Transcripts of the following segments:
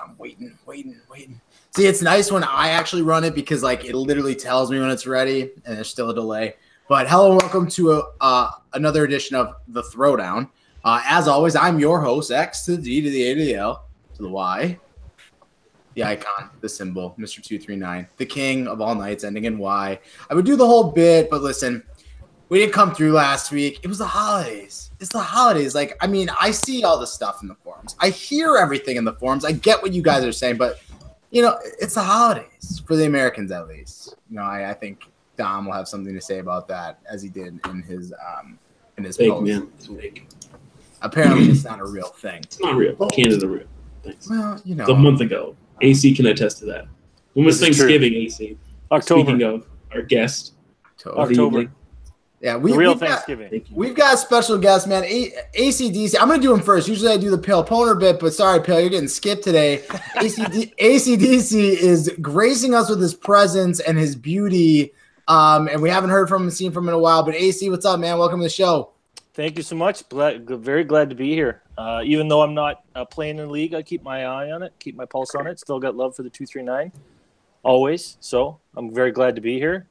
I'm waiting. See, it's nice when I actually run it because like it literally tells me when it's ready, and there's still a delay. But hello and welcome to another edition of the Throwdown. As always, I'm your host, X to the D to the A to the L to the Y. The icon, the symbol, Mr. 239, the king of all nights ending in Y. I would do the whole bit, but listen, we didn't come through last week. It was the holidays. It's the holidays. Like, I mean, I see all the stuff in the forums. I hear everything in the forums. I get what you guys are saying, but, you know, it's the holidays for the Americans at least. You know, I think Dom will have something to say about that as he did in his fake, post. Man. It's fake. Apparently, it's not a real thing. It's not real. Canada real. Thanks. Well, you know. It's a month ago. AC can attest to that. When was Thanksgiving, AC? October. Speaking of our guest. October. Yeah, Thanksgiving. We've got a special guest, man. ACDC. I'm going to do him first. Usually I do the Pale Poner bit, but sorry, Pale, you're getting skipped today. ACDC is gracing us with his presence and his beauty, and we haven't heard from him, seen from him in a while. But AC, what's up, man? Welcome to the show. Thank you so much. Very glad to be here. Even though I'm not playing in the league, I keep my eye on it, keep my pulse on it. Still got love for the 239, always. So I'm very glad to be here.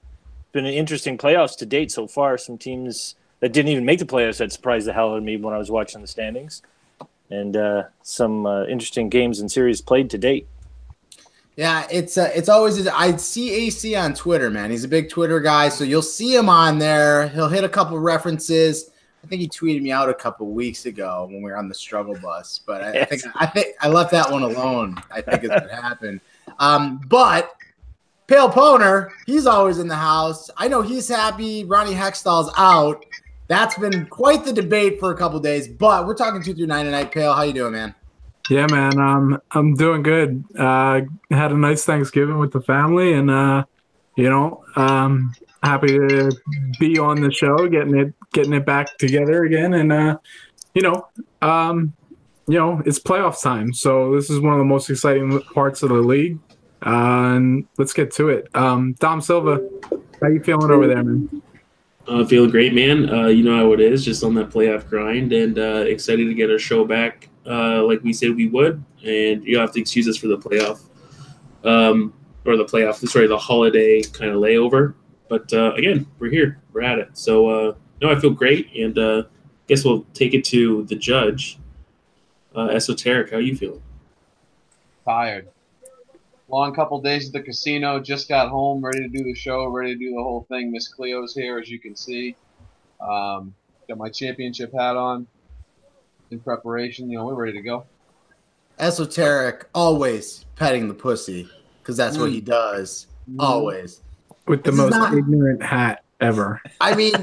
Been an interesting playoffs to date so far. Some teams that didn't even make the playoffs had surprised the hell out of me when I was watching the standings, and some interesting games and series played to date. Yeah, it's always I see AC on Twitter, man. He's a big Twitter guy, so you'll see him on there. He'll hit a couple references. I think he tweeted me out a couple weeks ago when we were on the struggle bus, but I think I left that one alone. I think it's what happened. But Pale Poner, he's always in the house. I know he's happy. Ronnie Hextall's out. That's been quite the debate for a couple days, but we're talking 239 tonight. Pale, how you doing, man? Yeah, man. I'm doing good. Had a nice Thanksgiving with the family, and happy to be on the show, getting it back together again, and it's playoff time, so this is one of the most exciting parts of the league. And let's get to it. Dom Silva, how you feeling over there, man? Feeling great, man. You know how it is, just on that playoff grind, and excited to get our show back like we said we would. And you'll have to excuse us for the playoff, the holiday kind of layover. But again, we're here. We're at it. So, I feel great, and guess we'll take it to the judge. Esoteric, how you feeling? Tired. Long couple days at the casino. Just got home, ready to do the show, ready to do the whole thing. Miss Cleo's here, as you can see. Got my championship hat on in preparation. We're ready to go. Esoteric, always petting the pussy, because that's what he does. Always. With the most ignorant hat ever. I mean,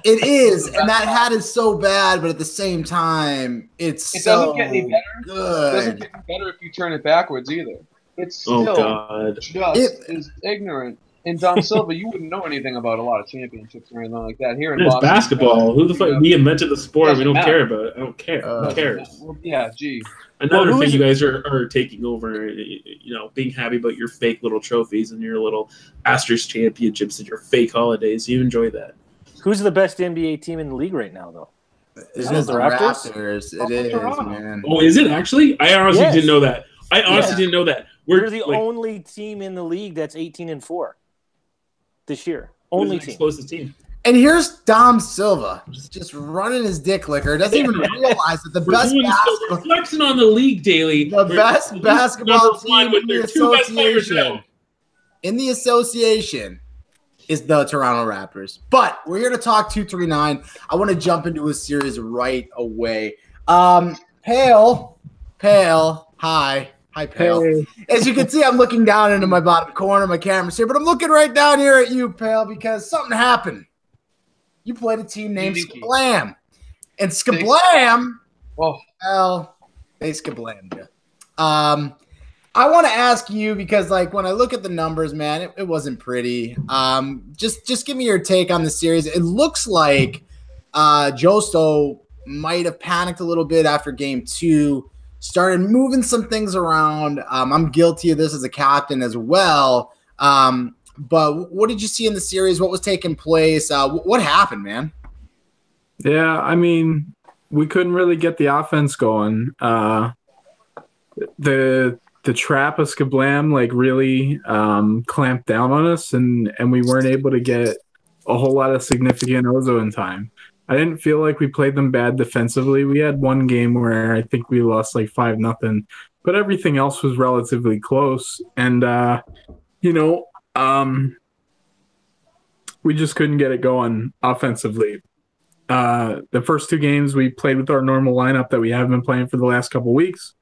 it is, and that hat is so bad, but at the same time, it doesn't get any better. Good. It doesn't get any better if you turn it backwards either. It's still is ignorant. And Don Silva, you wouldn't know anything about a lot of championships or anything like that. Here in Boston, basketball. Who the fuck? We invented the sport. We don't care about it. I don't care. Who cares? Well, yeah, gee. Another thing you guys are taking over, being happy about your fake little trophies and your little Masters championships and your fake holidays. You enjoy that. Who's the best NBA team in the league right now, though? Is it the Raptors? It is, man. Oh, is it actually? I honestly didn't know that. Didn't know that. We're the only team in the league that's 18-4 this year. Only team. Explosive team. And here's Dom Silva just running his dick liquor. Doesn't even realize that the best basketball flexing on the league daily. The best basketball team in the association is the Toronto Raptors. But we're here to talk 239. I want to jump into a series right away. Pale, hi, Pale. Hey. As you can see, I'm looking down into my bottom corner. My camera's here, but I'm looking right down here at you, Pale, because something happened. You played a team named Skablam. And Skablam, well, they Skablammed you. I want to ask you because, when I look at the numbers, man, it wasn't pretty. Just give me your take on the series. It looks like Josto might have panicked a little bit after game 2, started moving some things around. I'm guilty of this as a captain as well. But what did you see in the series? What was taking place? What happened, man? Yeah, I mean, we couldn't really get the offense going. The the trap of Skablam like really clamped down on us, and we weren't able to get a whole lot of significant Ozo in time. I didn't feel like we played them bad defensively. We had one game where I think we lost like 5-0, but everything else was relatively close. And we just couldn't get it going offensively. The first two games we played with our normal lineup that we have been playing for the last couple weeks.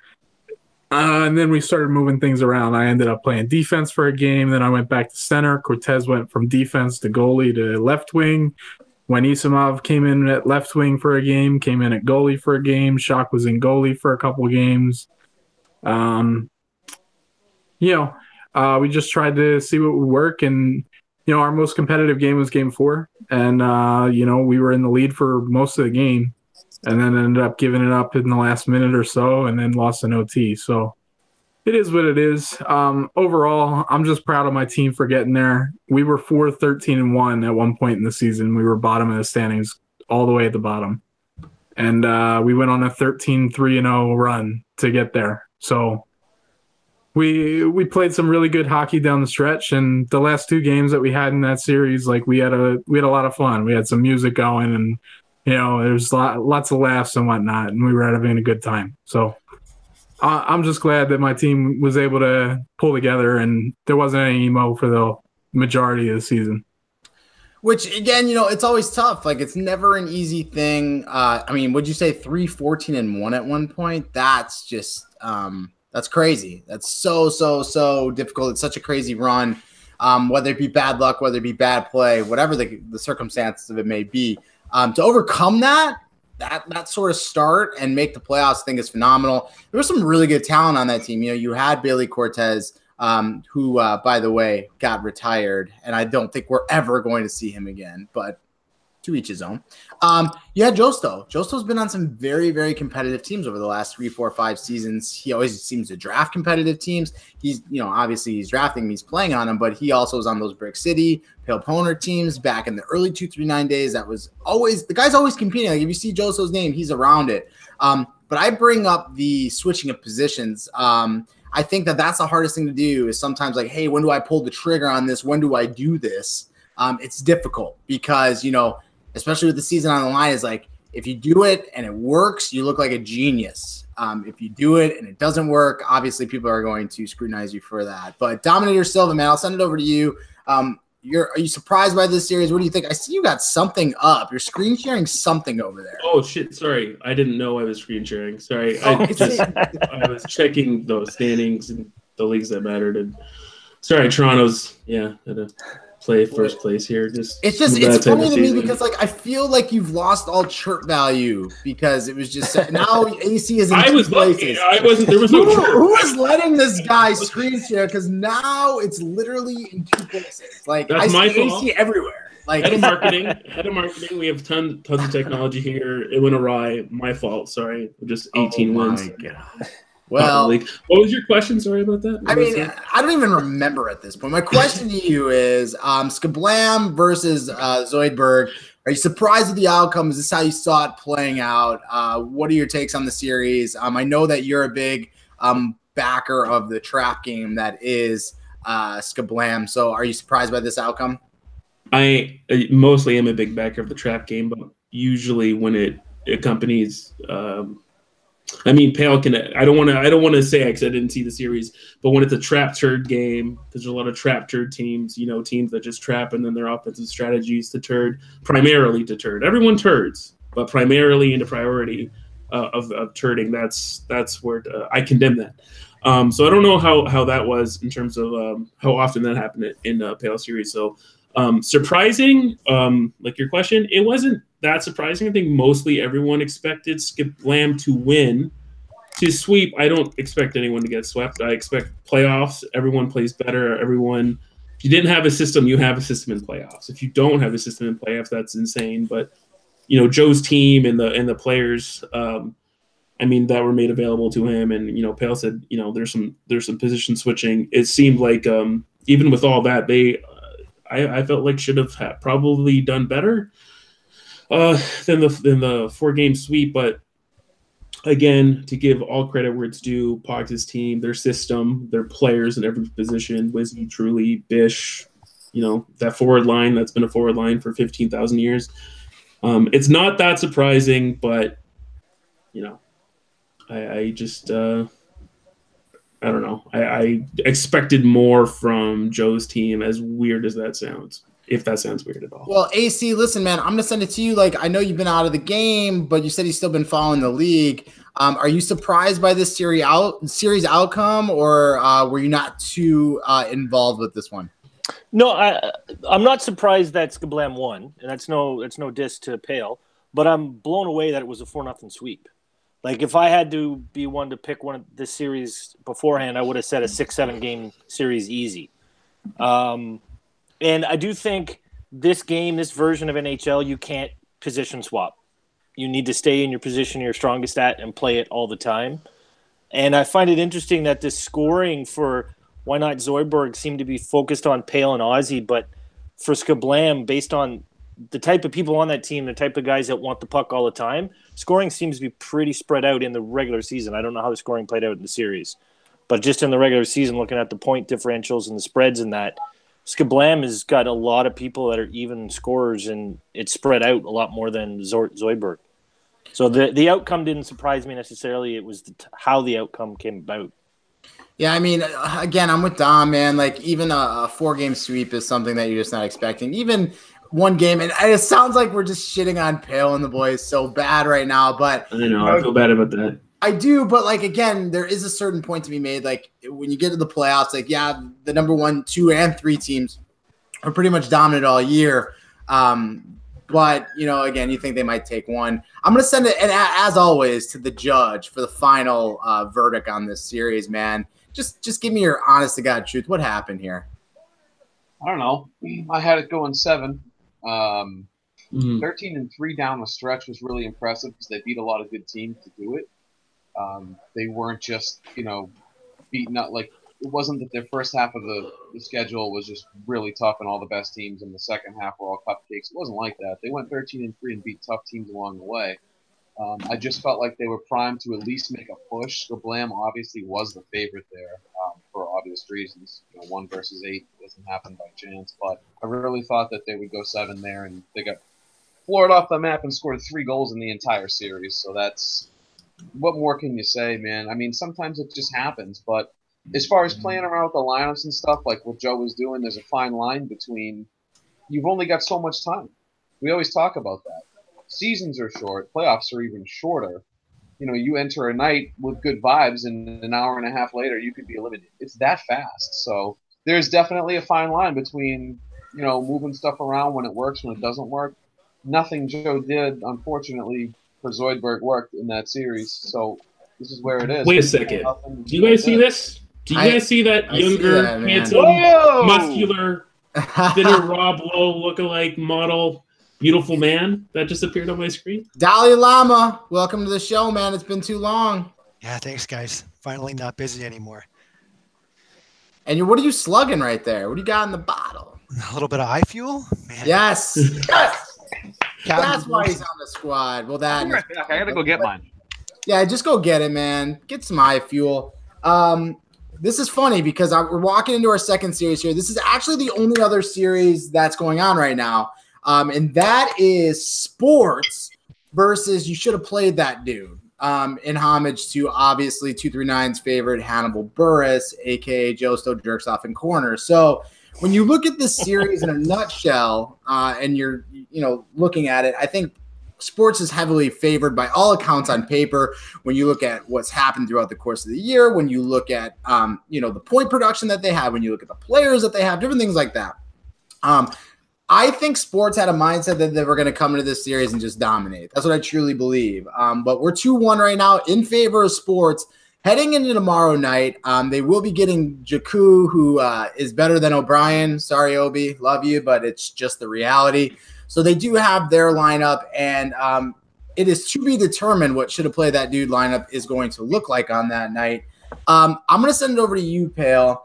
And then we started moving things around. I ended up playing defense for a game. Then I went back to center. Cortez went from defense to goalie to left wing. When Isamov came in at left wing for a game, came in at goalie for a game. Shock was in goalie for a couple of games. We just tried to see what would work. And, our most competitive game was game 4. And, we were in the lead for most of the game. And then ended up giving it up in the last minute or so and then lost an OT. So it is what it is. Overall, I'm just proud of my team for getting there. We were 4-13-1 at one point in the season. We were bottom of the standings all the way at the bottom. And we went on a 13-3-0 run to get there. So we played some really good hockey down the stretch. And the last 2 games that we had in that series, like we had a lot of fun. We had some music going and there's lots of laughs and whatnot, and we were having a good time. So I'm just glad that my team was able to pull together, and there wasn't any emo for the majority of the season. Which, again, it's always tough. Like, it's never an easy thing. Would you say 3-14-1 at one point? That's just that's crazy. That's so difficult. It's such a crazy run, whether it be bad luck, whether it be bad play, whatever the circumstances of it may be. To overcome that sort of start and make the playoffs, I think is phenomenal. There was some really good talent on that team. You had Bailey Cortez, who, by the way, got retired, and I don't think we're ever going to see him again, but to each his own. You had Josto. Josto's been on some very, very competitive teams over the last 3, 4, 5 seasons. He always seems to draft competitive teams. He's, obviously he's drafting them, he's playing on them, but he also was on those Brick City, Pale Poner teams back in the early 239 days. That was always, the guy's always competing. Like, if you see Josto's name, he's around it. But I bring up the switching of positions. I think that's the hardest thing to do is sometimes like, hey, when do I pull the trigger on this? When do I do this? It's difficult because, especially with the season on the line, is like, if you do it and it works, you look like a genius. If you do it and it doesn't work, obviously people are going to scrutinize you for that. But Dominator Silva, man, I'll send it over to you. Are you surprised by this series? What do you think? I see you got something up. You're screen sharing something over there. Oh, shit. Sorry. I didn't know I was screen sharing. Sorry. I was checking those standings and the leagues that mattered. And sorry, Toronto's, had to play first place here. It's funny to me because, like, I feel like you've lost all chirp value because it was just now AC is in two places. There was no chirp. Who was letting this guy screen share? Because now it's literally in 2 places. Like, that's I my see fault. AC everywhere. Like, head of marketing. We have tons of technology here. It went awry. My fault. Sorry. Just 18 wins. God. Well, what was your question? Sorry about that. I don't even remember at this point. My question to you is Skablam versus Zoidberg. Are you surprised at the outcome? Is this how you saw it playing out? What are your takes on the series? I know that you're a big backer of the trap game that is Skablam. So are you surprised by this outcome? I mostly am a big backer of the trap game, but usually when it accompanies Pale can. I don't want to say because I didn't see the series, but when it's a trap turd game, because there's a lot of trap turd teams, teams that just trap and then their offensive strategies to turd, primarily to turd. Everyone turds, but primarily into priority of turding. That's where I condemn that. So I don't know how that was in terms of how often that happened in Pale series. So surprising, like your question, it wasn't that surprising. I think mostly everyone expected Skablam to win. To sweep, I don't expect anyone to get swept. I expect playoffs. Everyone plays better. If you didn't have a system, you have a system in playoffs. If you don't have a system in playoffs, that's insane. But Joe's team and the players, that were made available to him, and Pale said, there's some position switching. It seemed like even with all that, I felt like should have probably done better than the 4-game sweep. But again, to give all credit where it's due, Pogs' team, their system, their players in every position, Wizzy, Truly, Bish, that forward line that's been a forward line for 15,000 years. It's not that surprising, but, I just, I don't know. I expected more from Joe's team, as weird as that sounds. If that sounds weird at all. Well, AC, listen, man, I'm going to send it to you. Like, I know you've been out of the game, but you said you've still been following the league. Are you surprised by this series outcome, or were you not too involved with this one? No, I'm not surprised that Skablam won, and that's no diss to Pale, but I'm blown away that it was a 4-0 sweep. Like, if I had to be one to pick one of this series beforehand, I would have said a 6-7 game series easy. And I do think this version of NHL, you can't position swap. You need to stay in your position you're strongest at and play it all the time. And I find it interesting that this scoring for Why Not Zoidberg seemed to be focused on Pale and Ozzy, but for Skablam, based on the type of people on that team, the type of guys that want the puck all the time, scoring seems to be pretty spread out in the regular season. I don't know how the scoring played out in the series, but just in the regular season, looking at the point differentials and the spreads and that, Skablam has got a lot of people that are even scorers, and it's spread out a lot more than Zoidberg. So the outcome didn't surprise me necessarily. It was how the outcome came about. Yeah, I mean, again, I'm with Dom, man. Like, even a 4-game sweep is something that you're just not expecting. Even one game, and it sounds like we're just shitting on Pale and the boys so bad right now. But I know, I feel bad about that. I do, but like, again, there is a certain point to be made. Like, when you get to the playoffs, like, yeah, the number 1, 2, and 3 teams are pretty much dominant all year. But, again, you think they might take one. I'm going to send it, and as always, to the judge for the final verdict on this series, man. Just give me your honest to God truth. What happened here? I don't know. I had it going 7. 13-3 down the stretch was really impressive because they beat a lot of good teams to do it. They weren't just, beaten up. Like, it wasn't that their first half of the schedule was just really tough and all the best teams, and the second half were all cupcakes. It wasn't like that. They went 13-3 and beat tough teams along the way. I just felt like they were primed to at least make a push. Skablam obviously was the favorite there for obvious reasons. 1 versus 8 doesn't happen by chance, but I really thought that they would go 7 there, and they got floored off the map and scored 3 goals in the entire series. So that's what more can you say, man? I mean, sometimes it just happens, but as far as playing around with the lineups and stuff, like what Joe was doing, there's a fine line between you've only got so much time. We always talk about that. Seasons are short. Playoffs are even shorter. You enter a night with good vibes, and an hour and a half later, you could be eliminated. It's that fast. So there's definitely a fine line between, moving stuff around when it works, when it doesn't work. Nothing Joe did, unfortunately, for Zoidberg worked in that series. So this is where it is. Wait a second. Do you guys see this? Do you guys see that younger, handsome, muscular, thinner Rob Lowe lookalike model? Beautiful man that just appeared on my screen. Dalai Lama, welcome to the show, man. It's been too long. Yeah, thanks, guys. Finally not busy anymore. And what are you slugging right there? What do you got in the bottle? A little bit of eye fuel? Man. Yes. Yes. That's why he's on the squad. Well, that. I gotta go get mine. Yeah, just go get it, man. Get some eye fuel. This is funny because we're walking into our second series here. This is actually the only other series that's going on right now. And that is sports versus you should have played that dude in homage to obviously 239's favorite Hannibal Buress, a.k.a. Joe Still Jerks Off in Corner. So when you look at this series in a nutshell and you're, looking at it, I think sports is heavily favored by all accounts on paper. When you look at what's happened throughout the course of the year, when you look at, the point production that they have, when you look at the players that they have, different things like that. I think sports had a mindset that they were going to come into this series and just dominate. That's what I truly believe. But we're 2-1 right now in favor of sports. Heading into tomorrow night, they will be getting Jakku, who is better than O'Brien. Sorry, Obi. Love you, but it's just the reality. So they do have their lineup, and it is to be determined what should have played that dude lineup is going to look like on that night. I'm going to send it over to you, Pale.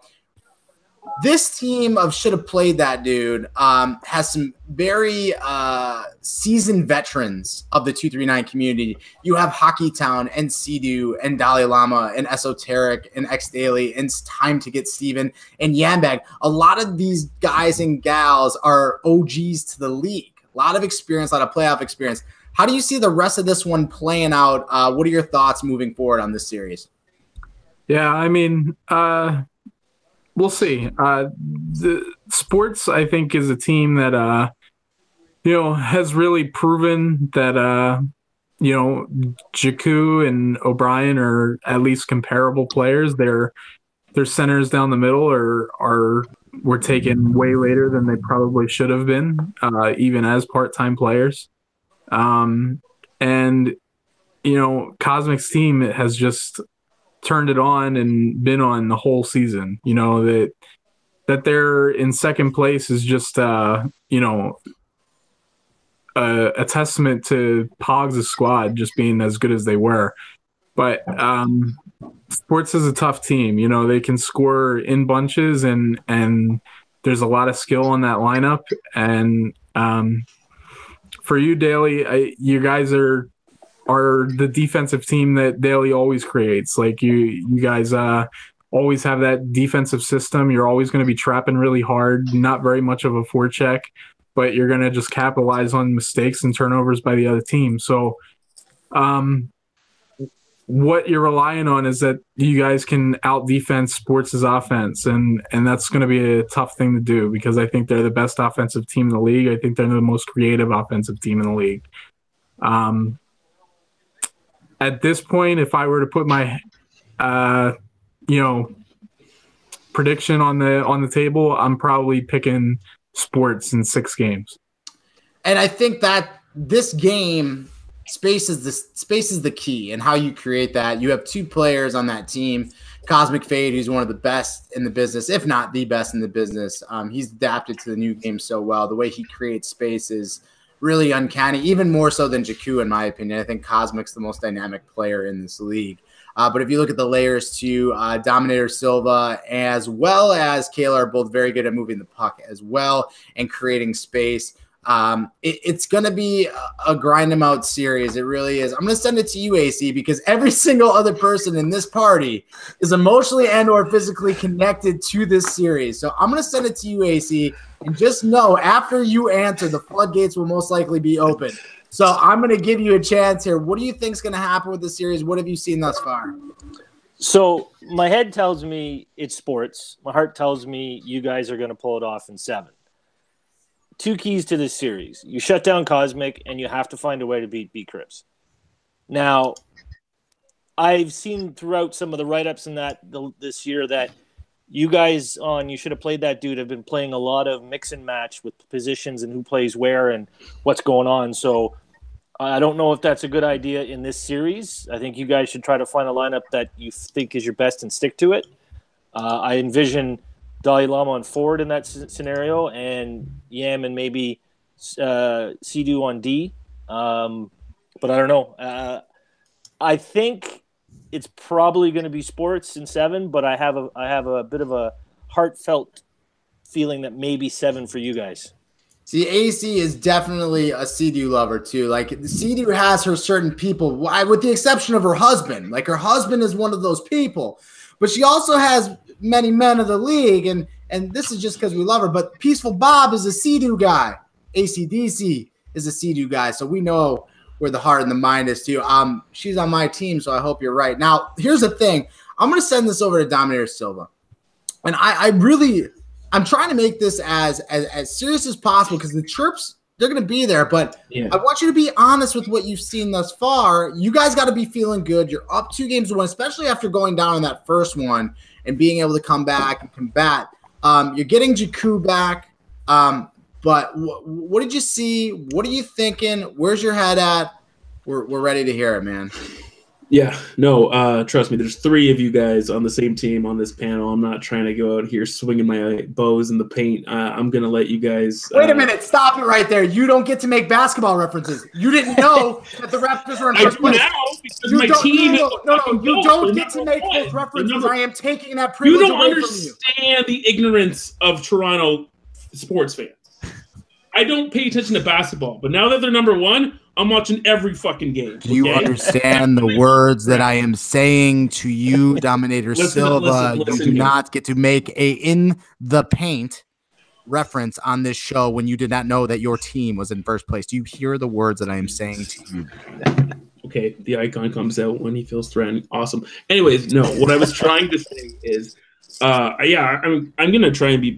this team of should have played that dude has some very seasoned veterans of the 239 community. You have Hockey Town and Sea-Doo and Dalai Lama and Esoteric and X Daily and Time to Get Steven and Yambag. A lot of these guys and gals are OGs to the league. A lot of experience, a lot of playoff experience. How do you see the rest of this one playing out? What are your thoughts moving forward on this series? Yeah, I mean, we'll see. The Sports, I think, is a team that has really proven that Jakku and O'Brien are at least comparable players. Their centers down the middle were taken way later than they probably should have been, even as part-time players. Cosmic's team has just turned it on and been on the whole season. That they're in second place is just a testament to Pogs' squad just being as good as they were. But Sports is a tough team. They can score in bunches, and there's a lot of skill on that lineup. And for you, Daly, you guys are the defensive team that Daly always creates. Like you guys always have that defensive system. You're always going to be trapping really hard, not very much of a forecheck, but you're going to just capitalize on mistakes and turnovers by the other team. So what you're relying on is that you guys can out defense Sports' offense, and that's going to be a tough thing to do because I think they're the best offensive team in the league. I think they're the most creative offensive team in the league. At this point, if I were to put my prediction on the table, I'm probably picking Sports in 6 games. And I think that this game, space is the key, and how you create that. You have 2 players on that team. Cosmic Fade, who's one of the best in the business, if not the best in the business. He's adapted to the new game so well. The way he creates space is really uncanny, even more so than Jakku, in my opinion. I think Cosmic's the most dynamic player in this league. But if you look at the layers to Dominator Silva as well as Kayla are both very good at moving the puck as well and creating space. It's going to be a grind them out series. It really is. I'm going to send it to you, AC, because every single other person in this party is emotionally and or physically connected to this series. So I'm going to send it to you, AC, and just know after you answer, the floodgates will most likely be open. So I'm going to give you a chance here. What do you think is going to happen with the series? What have you seen thus far? So my head tells me it's Sports. My heart tells me you guys are going to pull it off in 7. 2 keys to this series. You shut down Cosmic, and you have to find a way to beat B-Crips. Now, I've seen throughout some of the write-ups in this year that you guys on You Should Have Played That Dude have been playing a lot of mix and match with positions and who plays where and what's going on. So I don't know if that's a good idea in this series. I think you guys should try to find a lineup that you think is your best and stick to it. I envision Dalai Lama on forward in that scenario, and Yam and maybe Sea-Doo on D. But I don't know. I think it's probably going to be Sports in 7, but I have a bit of a heartfelt feeling that maybe 7 for you guys. See, AC is definitely a Sea-Doo lover too. Like Sea-Doo has her certain people, with the exception of her husband. Like her husband is one of those people, but she also has many men of the league, and this is just because we love her. But Peaceful Bob is a Sea-Doo guy. ACDC is a Sea-Doo guy, so we know where the heart and the mind is too. She's on my team, so I hope you're right. Now, here's the thing. I'm going to send this over to Dominator Silva, and I'm trying to make this as serious as possible because the chirps, they're going to be there. But yeah. I want you to be honest with what you've seen thus far. You guys got to be feeling good. You're up 2-1, especially after going down in that first one and being able to come back and combat. You're getting Jakku back. But what did you see? What are you thinking? Where's your head at? We're ready to hear it, man. Yeah, no, trust me, there's 3 of you guys on the same team on this panel. I'm not trying to go out here swinging my bows in the paint. I'm going to let you guys... Wait a minute. Stop it right there. You don't get to make basketball references. You didn't know that the Raptors were in I first do place. now because You my don't, team no, you don't get to make both references. I am taking that privilege You don't away from you. understand the ignorance of Toronto sports fans. I don't pay attention to basketball, but now that they're number 1, I'm watching every fucking game. Do you understand the words that I am saying to you, Dominator Silva? You do not get to make a in the paint reference on this show when you did not know that your team was in first place. Do you hear the words that I am saying to you? Okay, the icon comes out when he feels threatened. Awesome. Anyways, no, what I was trying to say is, I'm gonna try and be.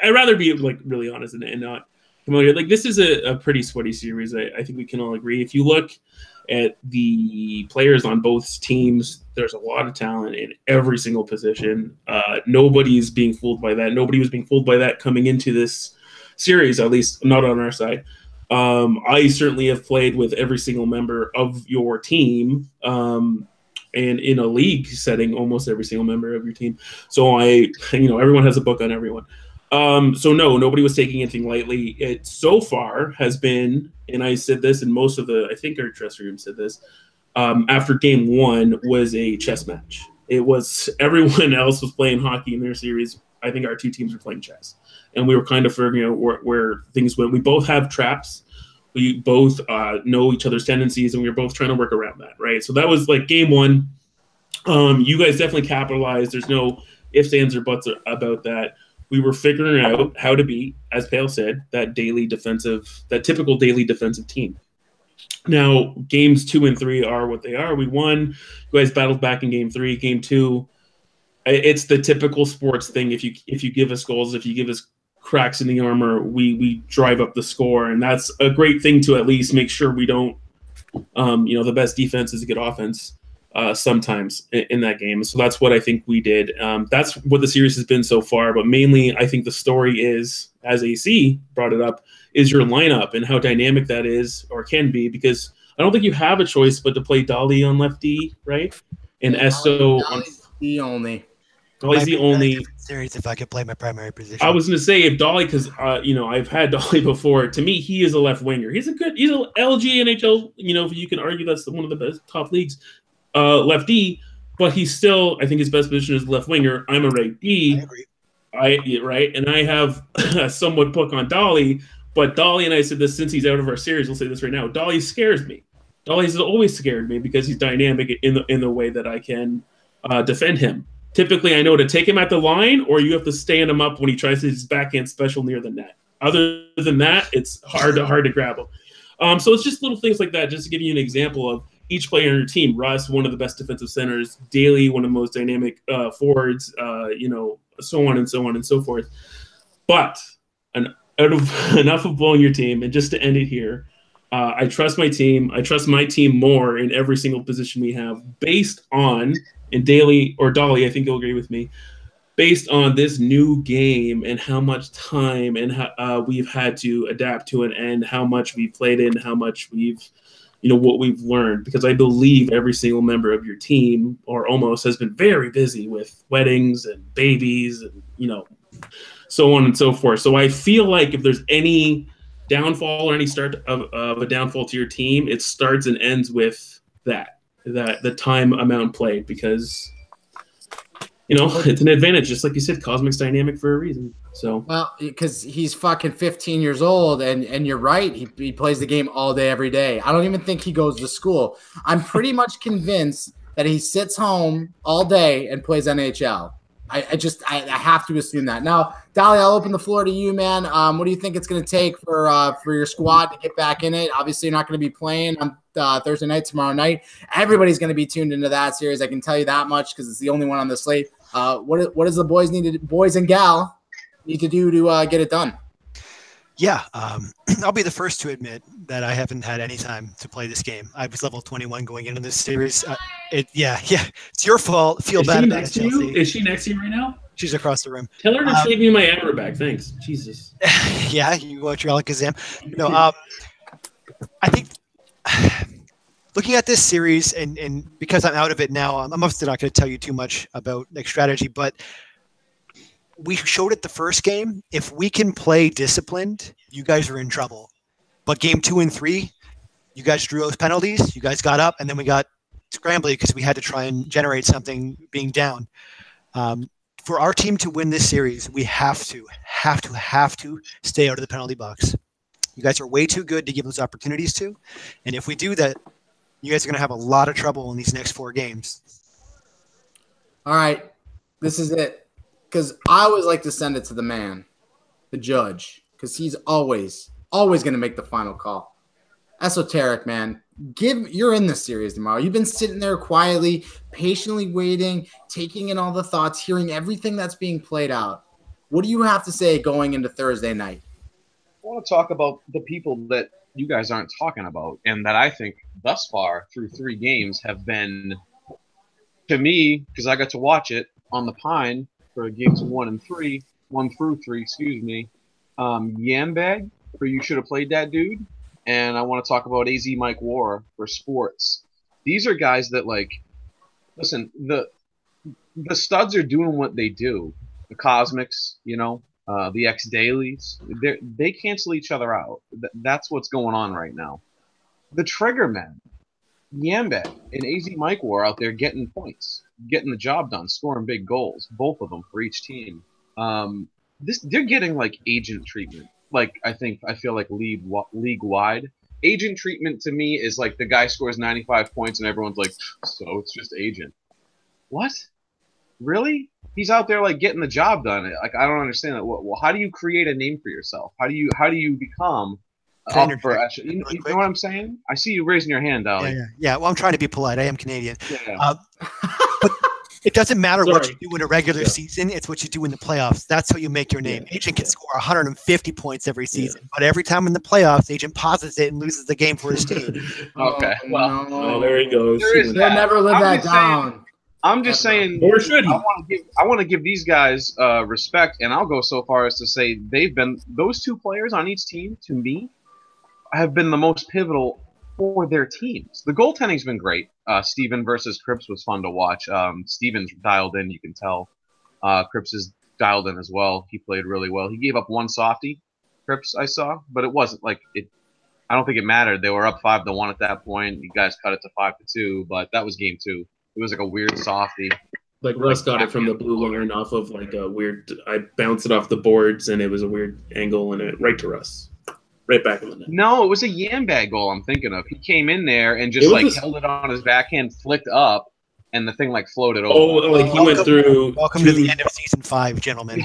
I'd rather be like really honest and not. Like, this is a pretty sweaty series. I think we can all agree. If you look at the players on both teams, there's a lot of talent in every single position. Nobody's being fooled by that. Nobody was being fooled by that coming into this series, at least not on our side. I certainly have played with every single member of your team, and in a league setting, almost every single member of your team. So everyone has a book on everyone. So no, nobody was taking anything lightly. It so far has been, and I said this, and most of I think our dressing room said this, after game 1 was a chess match. It was, everyone else was playing hockey in their series. I think our 2 teams were playing chess. And we were kind of figuring out where things went. We both have traps. We both know each other's tendencies, and we were both trying to work around that, right? So that was like game 1. You guys definitely capitalized. There's no ifs, ands, or buts about that. We were figuring out how to be, as Pale said, that typical daily defensive team. Now, games 2 and 3 are what they are. We won. You guys battled back in game 3. Game 2, it's the typical sports thing. If you give us goals, if you give us cracks in the armor, we drive up the score, and that's a great thing to at least make sure we don't. The best defense is a good offense. Sometimes in that game. So that's what I think we did. That's what the series has been so far. But mainly, I think the story is, as AC brought it up, is your lineup and how dynamic that is or can be. Because I don't think you have a choice but to play Dolly on left D, right? And Esso on the only. Dolly's the only series if I could play my primary position. I was going to say if Dolly, because I've had Dolly before. To me, he is a left winger. He's a LG NHL. You can argue that's one of the best top leagues. Lefty, but he's still, I think his best position is left winger. I'm a right D. I agree. Right? And I have a somewhat book on Dolly, but Dolly, and I said this since he's out of our series, we'll say this right now, Dolly scares me. Dolly's always scared me because he's dynamic in the way that I can defend him. Typically, I know to take him at the line, or you have to stand him up when he tries his backhand special near the net. Other than that, it's hard to grab him. So it's just little things like that, just to give you an example of each player on your team. Russ, one of the best defensive centers. Daly, one of the most dynamic forwards. So on and so on and so forth. But enough of blowing your team, and just to end it here, I trust my team. I trust my team more in every single position we have, based on, and Daly or Dolly, I think you'll agree with me, based on this new game and how much time and how we've had to adapt to it, and how much we've played in, how much we've what we've learned, because I believe every single member of your team, or almost, has been very busy with weddings and babies and, so on and so forth. So I feel like if there's any downfall or any start of a downfall to your team, it starts and ends with that the time amount played, because it's an advantage, just like you said. Cosmic's dynamic for a reason. So because he's fucking 15 years old, and you're right, he plays the game all day, every day. I don't even think he goes to school. I'm pretty much convinced that he sits home all day and plays NHL. I have to assume that. Now, Dolly, I'll open the floor to you, man. What do you think it's going to take for your squad to get back in it? Obviously, you're not going to be playing on Thursday night, tomorrow night. Everybody's going to be tuned into that series. I can tell you that much because it's the only one on the slate. What does the boys and gal need to do to get it done? Yeah, I'll be the first to admit that I haven't had any time to play this game. I was level 21 going into this series. It's your fault. Feel bad about it, Chelsea. Is she next to you right now? She's across the room. Tell her to save me my ammo bag. Thanks. Jesus. Yeah, you watch your Alakazam. No, I think looking at this series, and because I'm out of it now, I'm obviously not going to tell you too much about like strategy, but we showed it the first game. If we can play disciplined, you guys are in trouble. But game 2 and 3, you guys drew those penalties. You guys got up, and then we got scrambly because we had to try and generate something being down. For our team to win this series, we have to stay out of the penalty box. You guys are way too good to give those opportunities to. And if we do that, you guys are going to have a lot of trouble in these next 4 games. All right. This is it. Because I always like to send it to the man, the judge, because he's always going to make the final call. Esoteric, man. You're in this series tomorrow. You've been sitting there quietly, patiently waiting, taking in all the thoughts, hearing everything that's being played out. What do you have to say going into Thursday night? I want to talk about the people that you guys aren't talking about, and that I think thus far through 3 games have been, to me, because I got to watch it on the Pine for games 1 through 3, excuse me. Yambag for You Should Have Played That Dude. And I want to talk about AZ Mike War for Sports. These are guys that, like, listen, the studs are doing what they do. The Cosmics, you know, the X Dailies, they cancel each other out. That's what's going on right now. The Triggermen, Yambag and AZ Mike War out there getting points, getting the job done, scoring big goals, both of them for each team. They're getting like agent treatment. Like I feel like league wide agent treatment to me is like the guy scores 95 points and everyone's like, so it's just agent. What? Really? He's out there like getting the job done. Like I don't understand that. Well, how do you create a name for yourself? How do you become up for you know what I'm saying? I see you raising your hand, Dolly. Yeah. Well, I'm trying to be polite. I am Canadian. Yeah. But it doesn't matter what you do in a regular season. It's what you do in the playoffs. That's how you make your name. Agent can score 150 points every season, but every time in the playoffs, Agent pauses it and loses the game for his team. Okay. Well, oh, there he goes. They'll never live that down. I'm just saying. Or should he? I want to give these guys respect, and I'll go so far as to say those 2 players on each team to me have been the most pivotal for their teams. The goaltending's been great. Steven versus Cripps was fun to watch. Steven's dialed in, you can tell. Cripps is dialed in as well. He played really well. He gave up 1 softie, Cripps, I saw, but it wasn't like it. I don't think it mattered. They were up 5-1 at that point. You guys cut it to 5-2, but that was game 2. It was like a weird softie. Like Russ got it from the blue line off of like a weird. I bounced it off the boards and it was a weird angle and it right to Russ. Right back in the net. No, it was a Yambag goal I'm thinking of. He came in there and just like held it on his backhand, flicked up, and the thing like floated over. Oh, like he went through. Welcome to the end of season 5, gentlemen.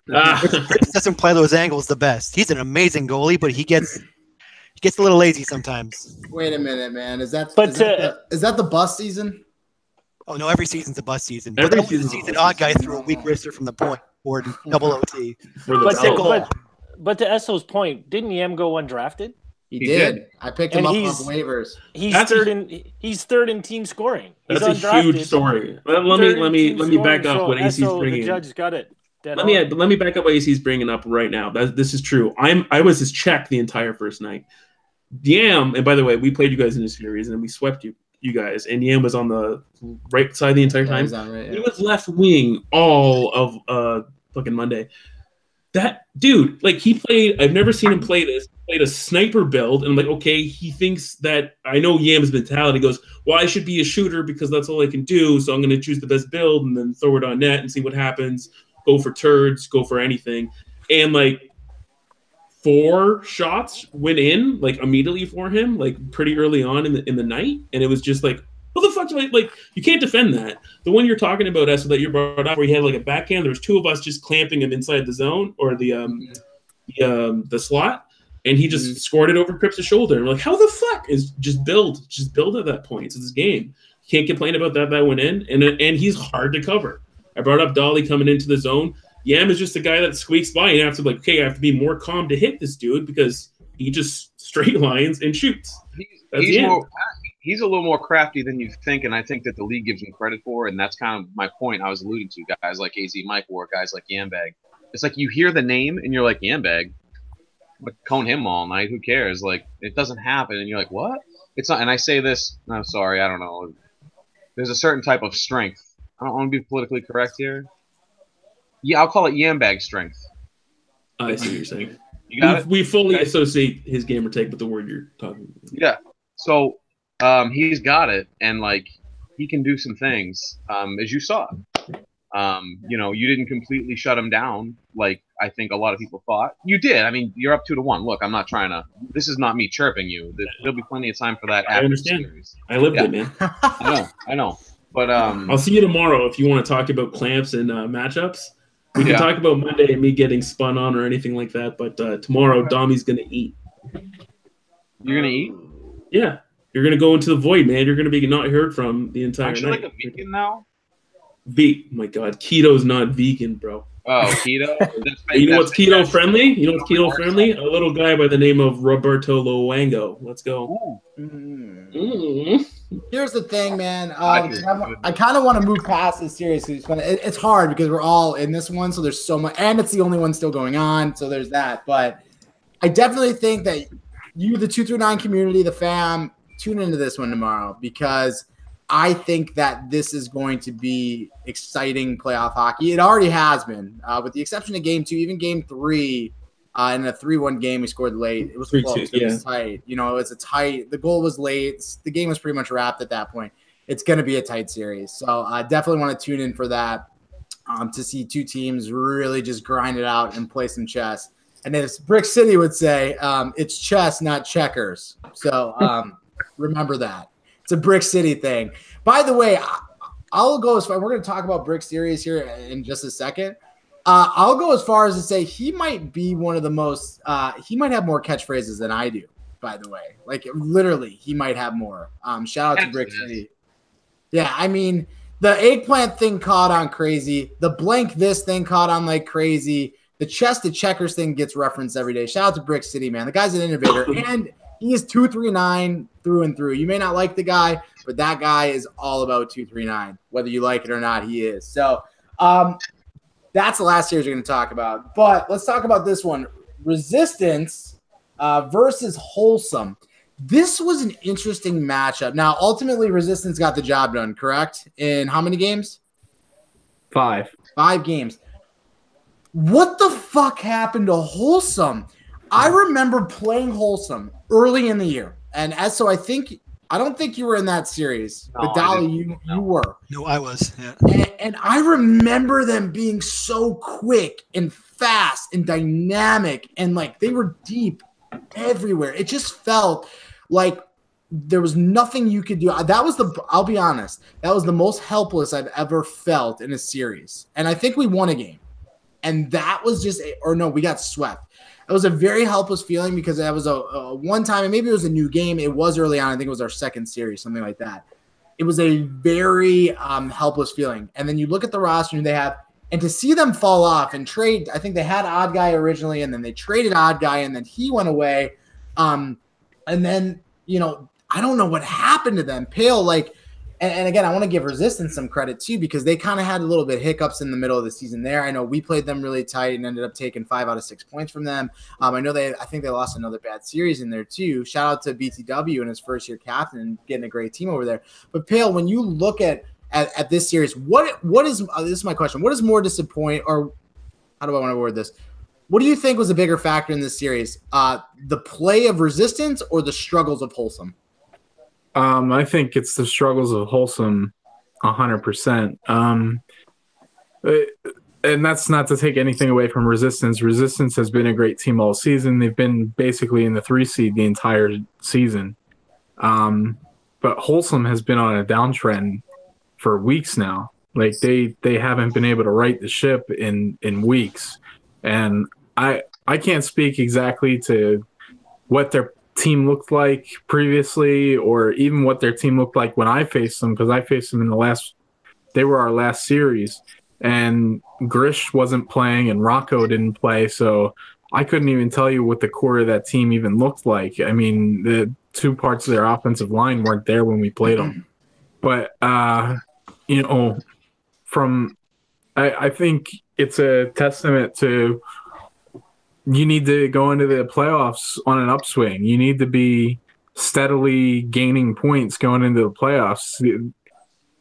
Chris doesn't play those angles the best. He's an amazing goalie, but he gets a little lazy sometimes. Wait a minute, man. Is that the bus season? Oh no, every season's a bus season. Every season, odd guy threw a weak wrister from the point or double OT. But to Esso's point, didn't Yam go undrafted? He did. I picked him up off waivers. He's third in team scoring. That's a huge story. Let me back up what AC's bringing. The judge got it. Let me back up what AC's bringing up right now. This is true. I was his check the entire first night. Yam, and by the way, we played you guys in this series and we swept you guys. And Yam was on the right side the entire time. He was left wing all of fucking Monday. That dude, like he played. I've never seen him play this. He played a sniper build, and I'm like, okay, he thinks that I know Yam's mentality. He goes, well, I should be a shooter because that's all I can do. So I'm going to choose the best build and then throw it on net and see what happens. Go for turds, go for anything, and like 4 shots went in like immediately for him, like pretty early on in the night, and it was just like, what the fuck do I like? You can't defend that. The one you're talking about, Esther, that you brought up, where he had like a backhand. There was 2 of us just clamping him inside the zone or the slot, and he just scored it over Cripps' shoulder. And we're like, how the fuck is just build at that point? It's this game. Can't complain about that went in, and he's hard to cover. I brought up Dolly coming into the zone. Yam is just a guy that squeaks by, and you have to like, okay, I have to be more calm to hit this dude because he just straight lines and shoots. He's a little more crafty than you think, and I think that the league gives him credit for, and that's kind of my point I was alluding to. Guys like AZ Mike War, guys like Yambag. It's like you hear the name, and you're like, Yambag? Like, cone him all night, who cares? Like, it doesn't happen, and you're like, what? it's not. And I say this. I'm sorry. I don't know. There's a certain type of strength. I don't want to be politically correct here. Yeah, I'll call it yam bag strength. I see what you're saying. You got it? We fully associate his gamer tag with the word you're talking about. Yeah. So he's got it, and like he can do some things, as you saw. You didn't completely shut him down like I think a lot of people thought. You did. I mean, you're up 2-1. Look, I'm not trying to. This is not me chirping you. There'll be plenty of time for that. I understand. I lived it, man. I know. But I'll see you tomorrow if you want to talk about clamps and matchups. We can talk about Monday and me getting spun on or anything like that. But tomorrow, Domi's gonna eat. You're gonna eat? Yeah, you're gonna go into the void, man. You're gonna be not heard from the entire Aren't you night. like a vegan now? My God, keto's not vegan, bro. Oh, keto. You know what's keto friendly? You know what's keto friendly? A little guy by the name of Roberto Luongo. Let's go. Here's the thing, man. I kind of want to move past this series. It's hard because we're all in this one, so there's so much, and it's the only one still going on, so there's that. But I definitely think that you, the 239 community, the fam, tune into this one tomorrow because I think that this is going to be exciting playoff hockey. It already has been, with the exception of Game 2, even Game 3. In a 3-1 game, we scored late. It was close. It was tight. It was a tight. The goal was late. The game was pretty much wrapped at that point. It's going to be a tight series. So I definitely want to tune in for that to see two teams really just grind it out and play some chess. And as Brick City would say, it's chess, not checkers. So remember that. It's a Brick City thing. By the way, I'll go as far. We're going to talk about Brick Series here in just a second. I'll go as far as to say he might be one of the most he might have more catchphrases than I do, by the way. Like literally, he might have more. Shout out to Brick City. Yeah, I mean, the eggplant thing caught on crazy. The blank this thing caught on like crazy. The chess to checkers thing gets referenced every day. Shout out to Brick City, man. The guy's an innovator. And he is 239 through and through. You may not like the guy, but that guy is all about 239. Whether you like it or not, he is. So that's the last series we're going to talk about. But let's talk about this one. Resistance versus Wholesome. This was an interesting matchup. Now, ultimately, Resistance got the job done, correct? In how many games? 5. 5 games. What the fuck happened to Wholesome? I remember playing Wholesome early in the year. And so I don't think you were in that series. No, but Dolly, you were. No, I was. Yeah. And I remember them being so quick and fast and dynamic. And like they were deep everywhere. It just felt like there was nothing you could do. I'll be honest, that was the most helpless I've ever felt in a series. And I think we won a game. And that was we got swept. It was a very helpless feeling because that was a one time, and maybe it was a new game. It was early on. I think it was our second series, something like that. It was a very helpless feeling. And then you look at the roster they have, and to see them fall off and trade, I think they had Odd Guy originally, and then they traded Odd Guy, and then he went away. And then, I don't know what happened to them. Pale, and again, I want to give Resistance some credit too because they kind of had a little bit hiccups in the middle of the season there. I know we played them really tight and ended up taking 5 out of 6 points from them. I think they lost another bad series in there too. Shout out to BTW and his first year captain and getting a great team over there. But Pale, when you look at this series, what is this is my question? What is more disappointing, or how do I want to word this? What do you think was a bigger factor in this series? The play of Resistance or the struggles of Wholesome? I think it's the struggles of Wholesome 100%. And that's not to take anything away from Resistance. Resistance has been a great team all season. They've been basically in the 3 seed the entire season. But Wholesome has been on a downtrend for weeks now. Like they haven't been able to right the ship in weeks. And I can't speak exactly to what their team looked like previously or even what their team looked like when I faced them, because I faced them they were our last series, and Grish wasn't playing and Rocco didn't play, so I couldn't even tell you what the core of that team even looked like. I mean, the 2 parts of their offensive line weren't there when we played them. But I think it's a testament to you need to go into the playoffs on an upswing. You need to be steadily gaining points going into the playoffs.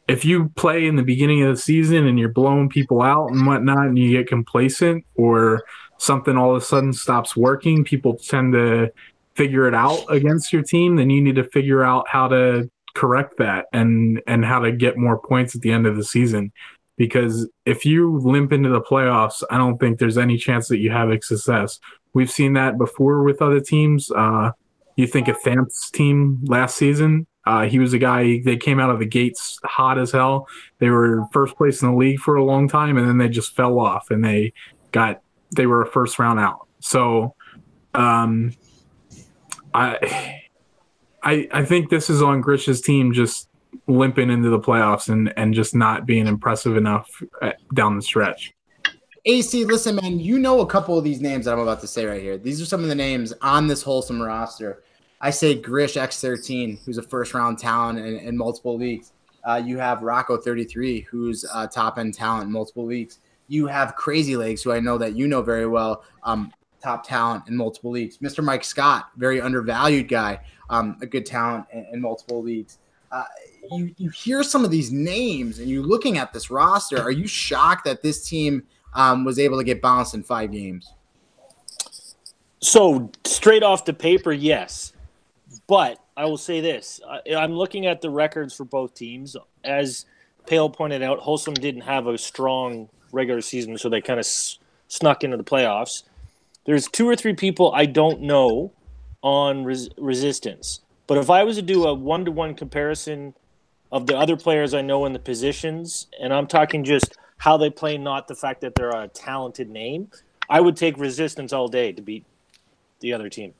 If you play in the beginning of the season and you're blowing people out and whatnot, and you get complacent or something all of a sudden stops working, people tend to figure it out against your team. Then you need to figure out how to correct that and how to get more points at the end of the season. Because if you limp into the playoffs, I don't think there's any chance that you have success. We've seen that before with other teams. You think of Thamp's team last season. He was a guy, they came out of the gates hot as hell. They were first place in the league for a long time, and then they just fell off, and they were a first round out. So I think this is on Grish's team just limping into the playoffs and just not being impressive enough down the stretch. AC, listen, man, you know a couple of these names that I'm about to say right here. These are some of the names on this wholesome roster. I say Grish X13, who's a first-round talent in multiple leagues. You have Rocco 33, who's a top-end talent in multiple leagues. You have Crazy Legs, who I know that you know very well, top talent in multiple leagues. Mr. Mike Scott, very undervalued guy, a good talent in multiple leagues. You hear some of these names, and you're looking at this roster. Are you shocked that this team was able to get bounced in 5 games? So straight off the paper, yes. But I will say this. I'm looking at the records for both teams. As Pale pointed out, Wholesome didn't have a strong regular season, so they kind of snuck into the playoffs. There's 2 or 3 people I don't know on Resistance. But if I was to do a one-to-one comparison of the other players I know in the positions, and I'm talking just how they play, not the fact that they're a talented name, I would take Resistance all day to beat the other team.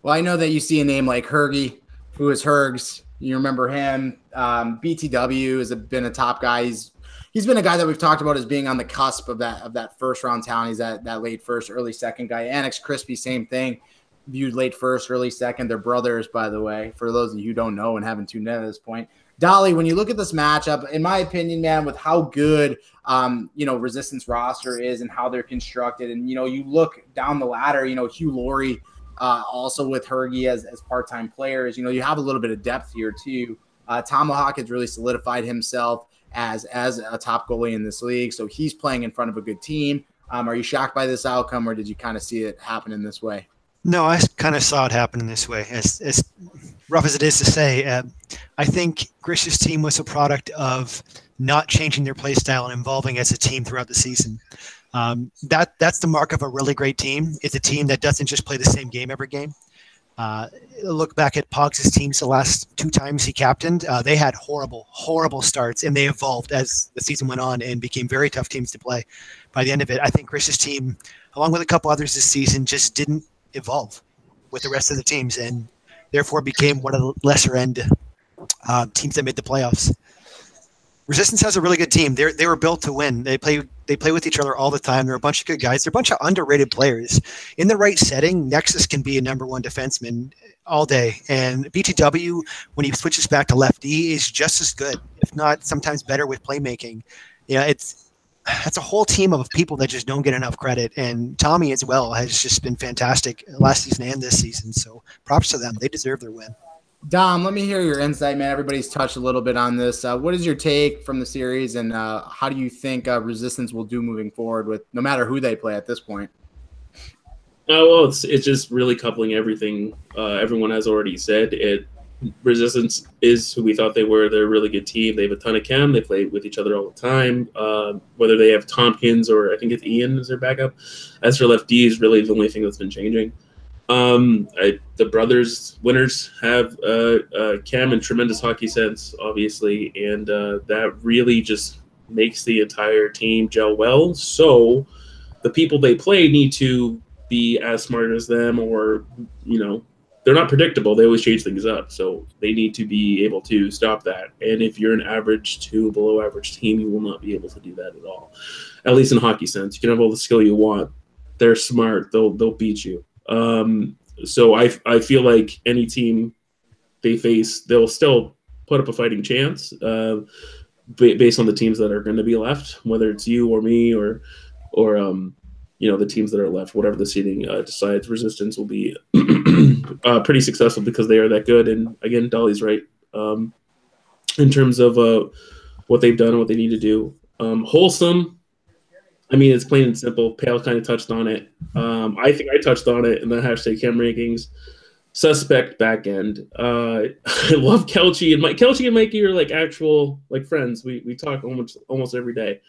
Well, I know that you see a name like Hergy, who is Hergs. You remember him. BTW has been a top guy. He's been a guy that we've talked about as being on the cusp of that first round talent. He's that late first, early second guy. Annex Crispy, same thing. Viewed late first, early second. They're brothers, by the way, for those of you who don't know and haven't tuned in at this point. Dolly, when you look at this matchup, in my opinion, man, with how good Resistance roster is and how they're constructed, and you look down the ladder, Hugh Laurie, also with Hergy as part-time players, you have a little bit of depth here too. Tomahawk has really solidified himself as a top goalie in this league, so he's playing in front of a good team. Are you shocked by this outcome, or did you kind of see it happen in this way? No, I kind of saw it happen in this way. As rough as it is to say, I think Grish's team was a product of not changing their play style and evolving as a team throughout the season. That's the mark of a really great team. It's a team that doesn't just play the same game every game. Look back at Pogs' teams the last 2 times he captained. They had horrible starts, and they evolved as the season went on and became very tough teams to play. By the end of it, I think Grish's team, along with a couple others this season, just didn't evolve with the rest of the teams, and therefore became one of the lesser end teams that made the playoffs. Resistance has a really good team. They were built to win. They play with each other all the time. They're a bunch of good guys. They're a bunch of underrated players. In the right setting, Nexus can be a number 1 defenseman all day. And BTW, when he switches back to lefty, is just as good, if not sometimes better with playmaking. That's a whole team of people that just don't get enough credit. And Tommy as well has just been fantastic last season and this season. So props to them. They deserve their win. Dom, let me hear your insight, man. Everybody's touched a little bit on this. What is your take from the series, and how do you think Resistance will do moving forward with no matter who they play at this point? Well, it's just really coupling everything everyone has already said. Resistance is who we thought they were. They're a really good team. They have a ton of chem. They play with each other all the time. Whether they have Tompkins or I think it's Ian as their backup. As for left D is really the only thing that's been changing. The brothers winners have Cam and tremendous hockey sense, obviously, and that really just makes the entire team gel well. So the people they play need to be as smart as them, or they're not predictable. They always change things up, so they need to be able to stop that. And if you're an average to below average team, you will not be able to do that at all. At least in hockey sense, you can have all the skill you want. They're smart. They'll beat you. So I feel like any team they face, they'll still put up a fighting chance based on the teams that are going to be left, whether it's you or me or the teams that are left, whatever the seeding decides, Resistance will be pretty successful because they are that good. And again, Dolly's right in terms of what they've done and what they need to do. Wholesome, I mean, it's plain and simple. Pale kind of touched on it. I think I touched on it in the hashtag Chem rankings. Suspect back end. I love Kelchi and Mike. Kelchi and Mikey are like actual like friends. We talk almost every day.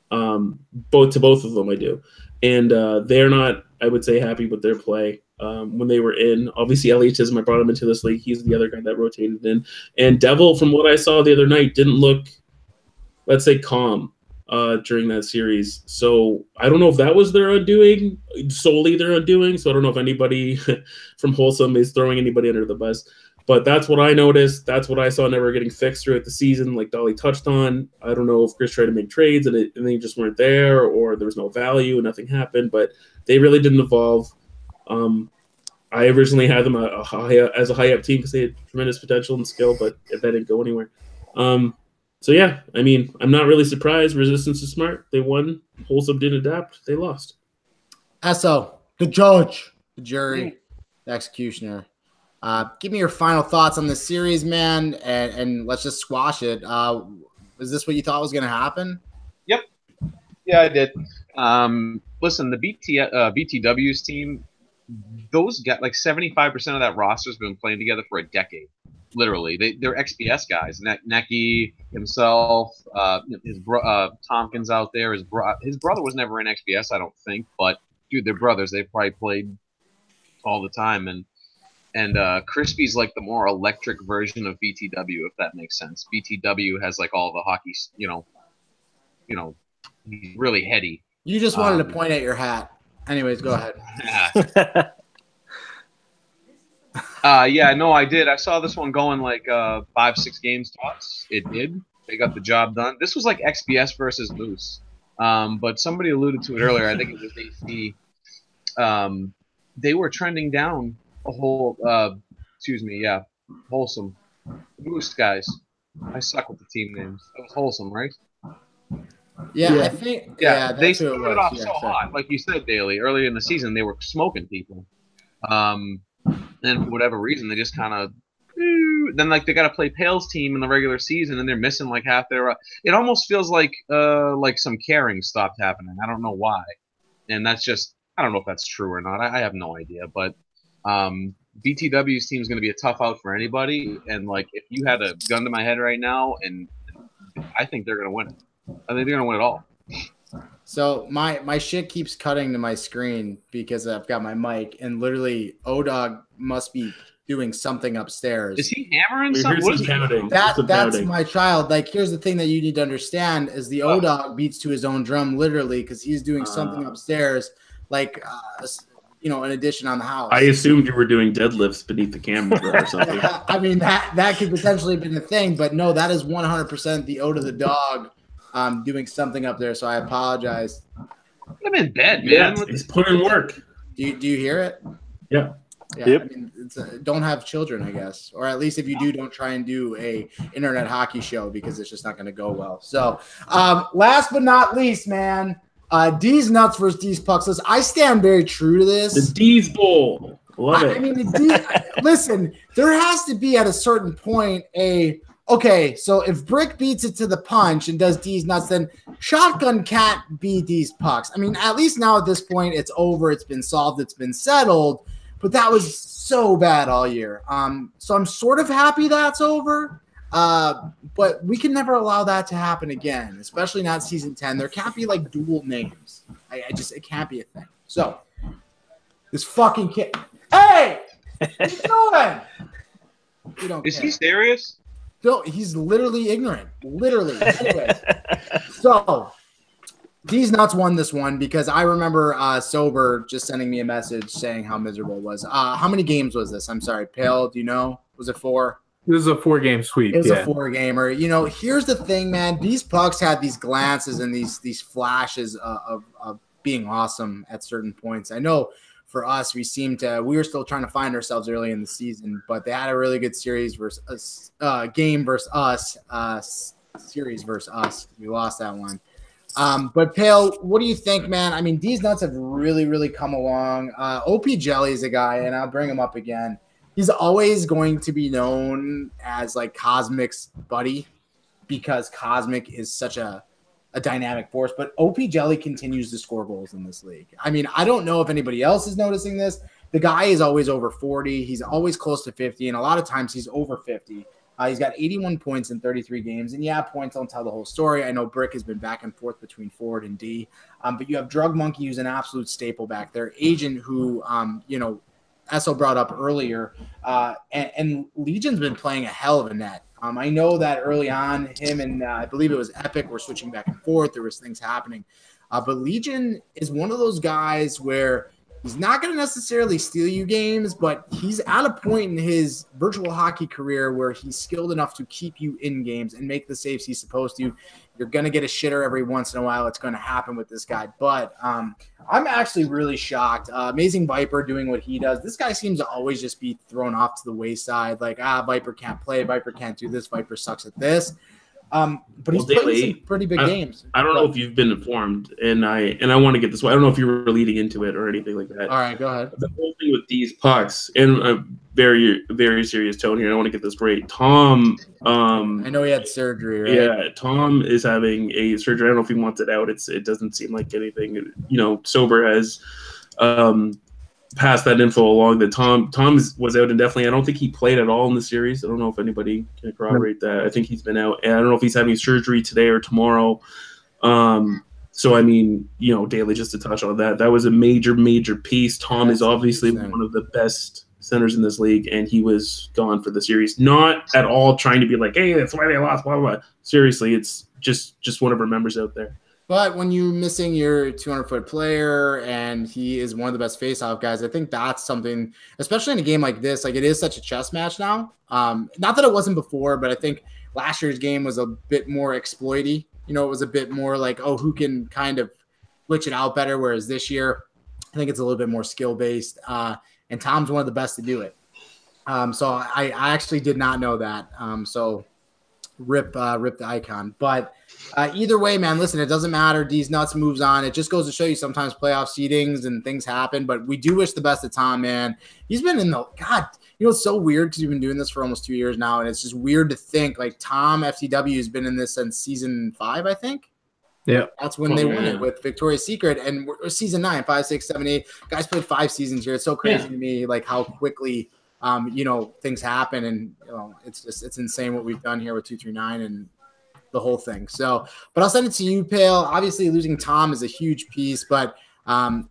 Both of them I do, and they're not, I would say, happy with their play when they were in. Obviously, Elitism, I brought him into this league. He's the other guy that rotated in, and Devil, from what I saw the other night, didn't look, let's say, calm during that series. So I don't know if that was their undoing, solely their undoing. So I don't know if anybody from Wholesome is throwing anybody under the bus. But that's what I noticed. That's what I saw never getting fixed throughout the season, like Dolly touched on. I don't know if Chris tried to make trades and they just weren't there, or there was no value and nothing happened. But they really didn't evolve. I originally had them as a high-up team because they had tremendous potential and skill, but that didn't go anywhere. So, yeah, I mean, I'm not really surprised. Resistance is smart. They won. Wholesome didn't adapt. They lost. SO, the judge, the jury, the executioner. Give me your final thoughts on this series, man, and let's just squash it. Is this what you thought was going to happen? Yep. Yeah, I did. Listen, the BTW's team, those got like 75% of that roster's been playing together for a decade. Literally, they're XBS guys. Necky himself, Tompkins out there. His brother was never in XBS, I don't think. But dude, they're brothers. They probably played all the time. And Crispy's like the more electric version of BTW, if that makes sense. BTW has like all the hockey, he's really heady. You just wanted to point at your hat. Anyways, go ahead. Yeah, no, I did. I saw this one going like 5-6 games tops. It did. They got the job done. This was like XBS versus Moose. But somebody alluded to it earlier. I think it was AC. They were trending down a whole, Wholesome. Moose guys. I suck with the team names. It was Wholesome, right? Yeah, I think. Yeah, they started off so hot. Like you said, Daly, earlier in the season, they were smoking people. And for whatever reason, they just kind of then like they got to play Pale's team in the regular season, and they're missing like half their. It almost feels like some caring stopped happening. I don't know why, and that's just I don't know if that's true or not. I have no idea, but BTW's team is going to be a tough out for anybody. And like if you had a gun to my head right now, and I think they're going to win it. I think they're going to win it all. So my shit keeps cutting to my screen because I've got my mic, and literally O-Dog must be doing something upstairs. Is he hammering something? What is he That's my child. Like, here's the thing that you need to understand is the O-Dog beats to his own drum, literally, because he's doing something upstairs, like, in addition on the house. I assumed you were doing deadlifts beneath the camera or something. I mean, that could potentially have been a thing, but no, that is 100% the O to the dog. Doing something up there, so I apologize. I'm in bed, man. Yeah, he's putting work. Do you hear it? Yeah. Yep. I mean, don't have children, I guess, or at least if you do, don't try and do a internet hockey show because it's just not going to go well. So, last but not least, man, D's nuts versus D's pucks. I stand very true to this. The D's bowl. Love it. I mean, listen, there has to be at a certain point okay, so if Brick beats it to the punch and does D's nuts, then Shotgun can't beat D's pucks. I mean, at least now at this point, it's over. It's been solved. It's been settled. But that was so bad all year. So I'm sort of happy that's over. But we can never allow that to happen again, especially not season 10. There can't be like dual names. It can't be a thing. So this fucking kid. Hey, what are you doing? Is he serious? Phil, he's literally ignorant. Literally. Anyways, so D's nuts won this one because I remember Sober just sending me a message saying how miserable it was. How many games was this? I'm sorry, Pale, do you know? Was it 4? This is a 4-game sweep. It was a 4-gamer. Here's the thing, man. These pucks had these glances and these flashes of being awesome at certain points. I know for us, we were still trying to find ourselves early in the season, but they had a really good series versus game versus us, series versus us. We lost that one. But Pale, what do you think, man? I mean, these nuts have really, really come along. OP Jelly is a guy, and I'll bring him up again. He's always going to be known as like Cosmic's buddy because Cosmic is such a dynamic force. But OP Jelly continues to score goals in this league. I mean, I don't know if anybody else is noticing this. The guy is always over 40. He's always close to 50, and a lot of times he's over 50. He's got 81 points in 33 games. And, yeah, points don't tell the whole story. I know Brick has been back and forth between forward and D. But you have Drug Monkey, who's an absolute staple back there. Agent, who, Esso brought up earlier. And Legion's been playing a hell of a net. I know that early on, him and I believe it was Epic were switching back and forth. There was things happening. But Legion is one of those guys where he's not going to necessarily steal you games, but he's at a point in his virtual hockey career where he's skilled enough to keep you in games and make the saves he's supposed to. You're going to get a shitter every once in a while. It's going to happen with this guy. But I'm actually really shocked. Amazing Viper doing what he does. This guy seems to always just be thrown off to the wayside. Like, Viper can't play. Viper can't do this. Viper sucks at this. But he's playing some pretty big games. I don't know if you've been informed, and I want to get this. I don't know if you were leading into it or anything like that. All right, go ahead. The whole thing with these pucks, and a very, very serious tone here. I want to get this right. Tom, I know he had surgery, right? Yeah, Tom is having a surgery. I don't know if he wants it out. It doesn't seem like anything. Sober has passed that info along that Tom was out indefinitely. I don't think he played at all in the series. I don't know if anybody can corroborate that. I think he's been out, and I don't know if he's having surgery today or tomorrow. So I mean, Daly, just to touch on that was a major, major piece. Tom is obviously one of the best centers in this league, and he was gone for the series. Not at all trying to be like, hey, that's why they lost, blah, blah, blah. Seriously, it's just one of our members out there. But when you're missing your 200-foot player and he is one of the best face-off guys, I think that's something, especially in a game like this, like it is such a chess match now. Not that it wasn't before, but I think last year's game was a bit more exploity. It was a bit more like, who can kind of glitch it out better, whereas this year I think it's a little bit more skill-based. And Tom's one of the best to do it. So I actually did not know that. So rip the icon. But either way, man, listen, it doesn't matter. D's nuts moves on. It just goes to show you sometimes playoff seedings and things happen. But we do wish the best of Tom, man. He's been in the – God, it's so weird because we've been doing this for almost 2 years now, and it's just weird to think, like, Tom FTW has been in this since season 5, I think. Yeah. That's when they won it with Victoria's Secret. And we're season 9, 5, 6, 7, 8. Guys played 5 seasons here. It's so crazy to me, like, how quickly – things happen, and it's insane what we've done here with 239 and the whole thing. So, but I'll send it to you, Pale. Obviously, losing Tom is a huge piece, but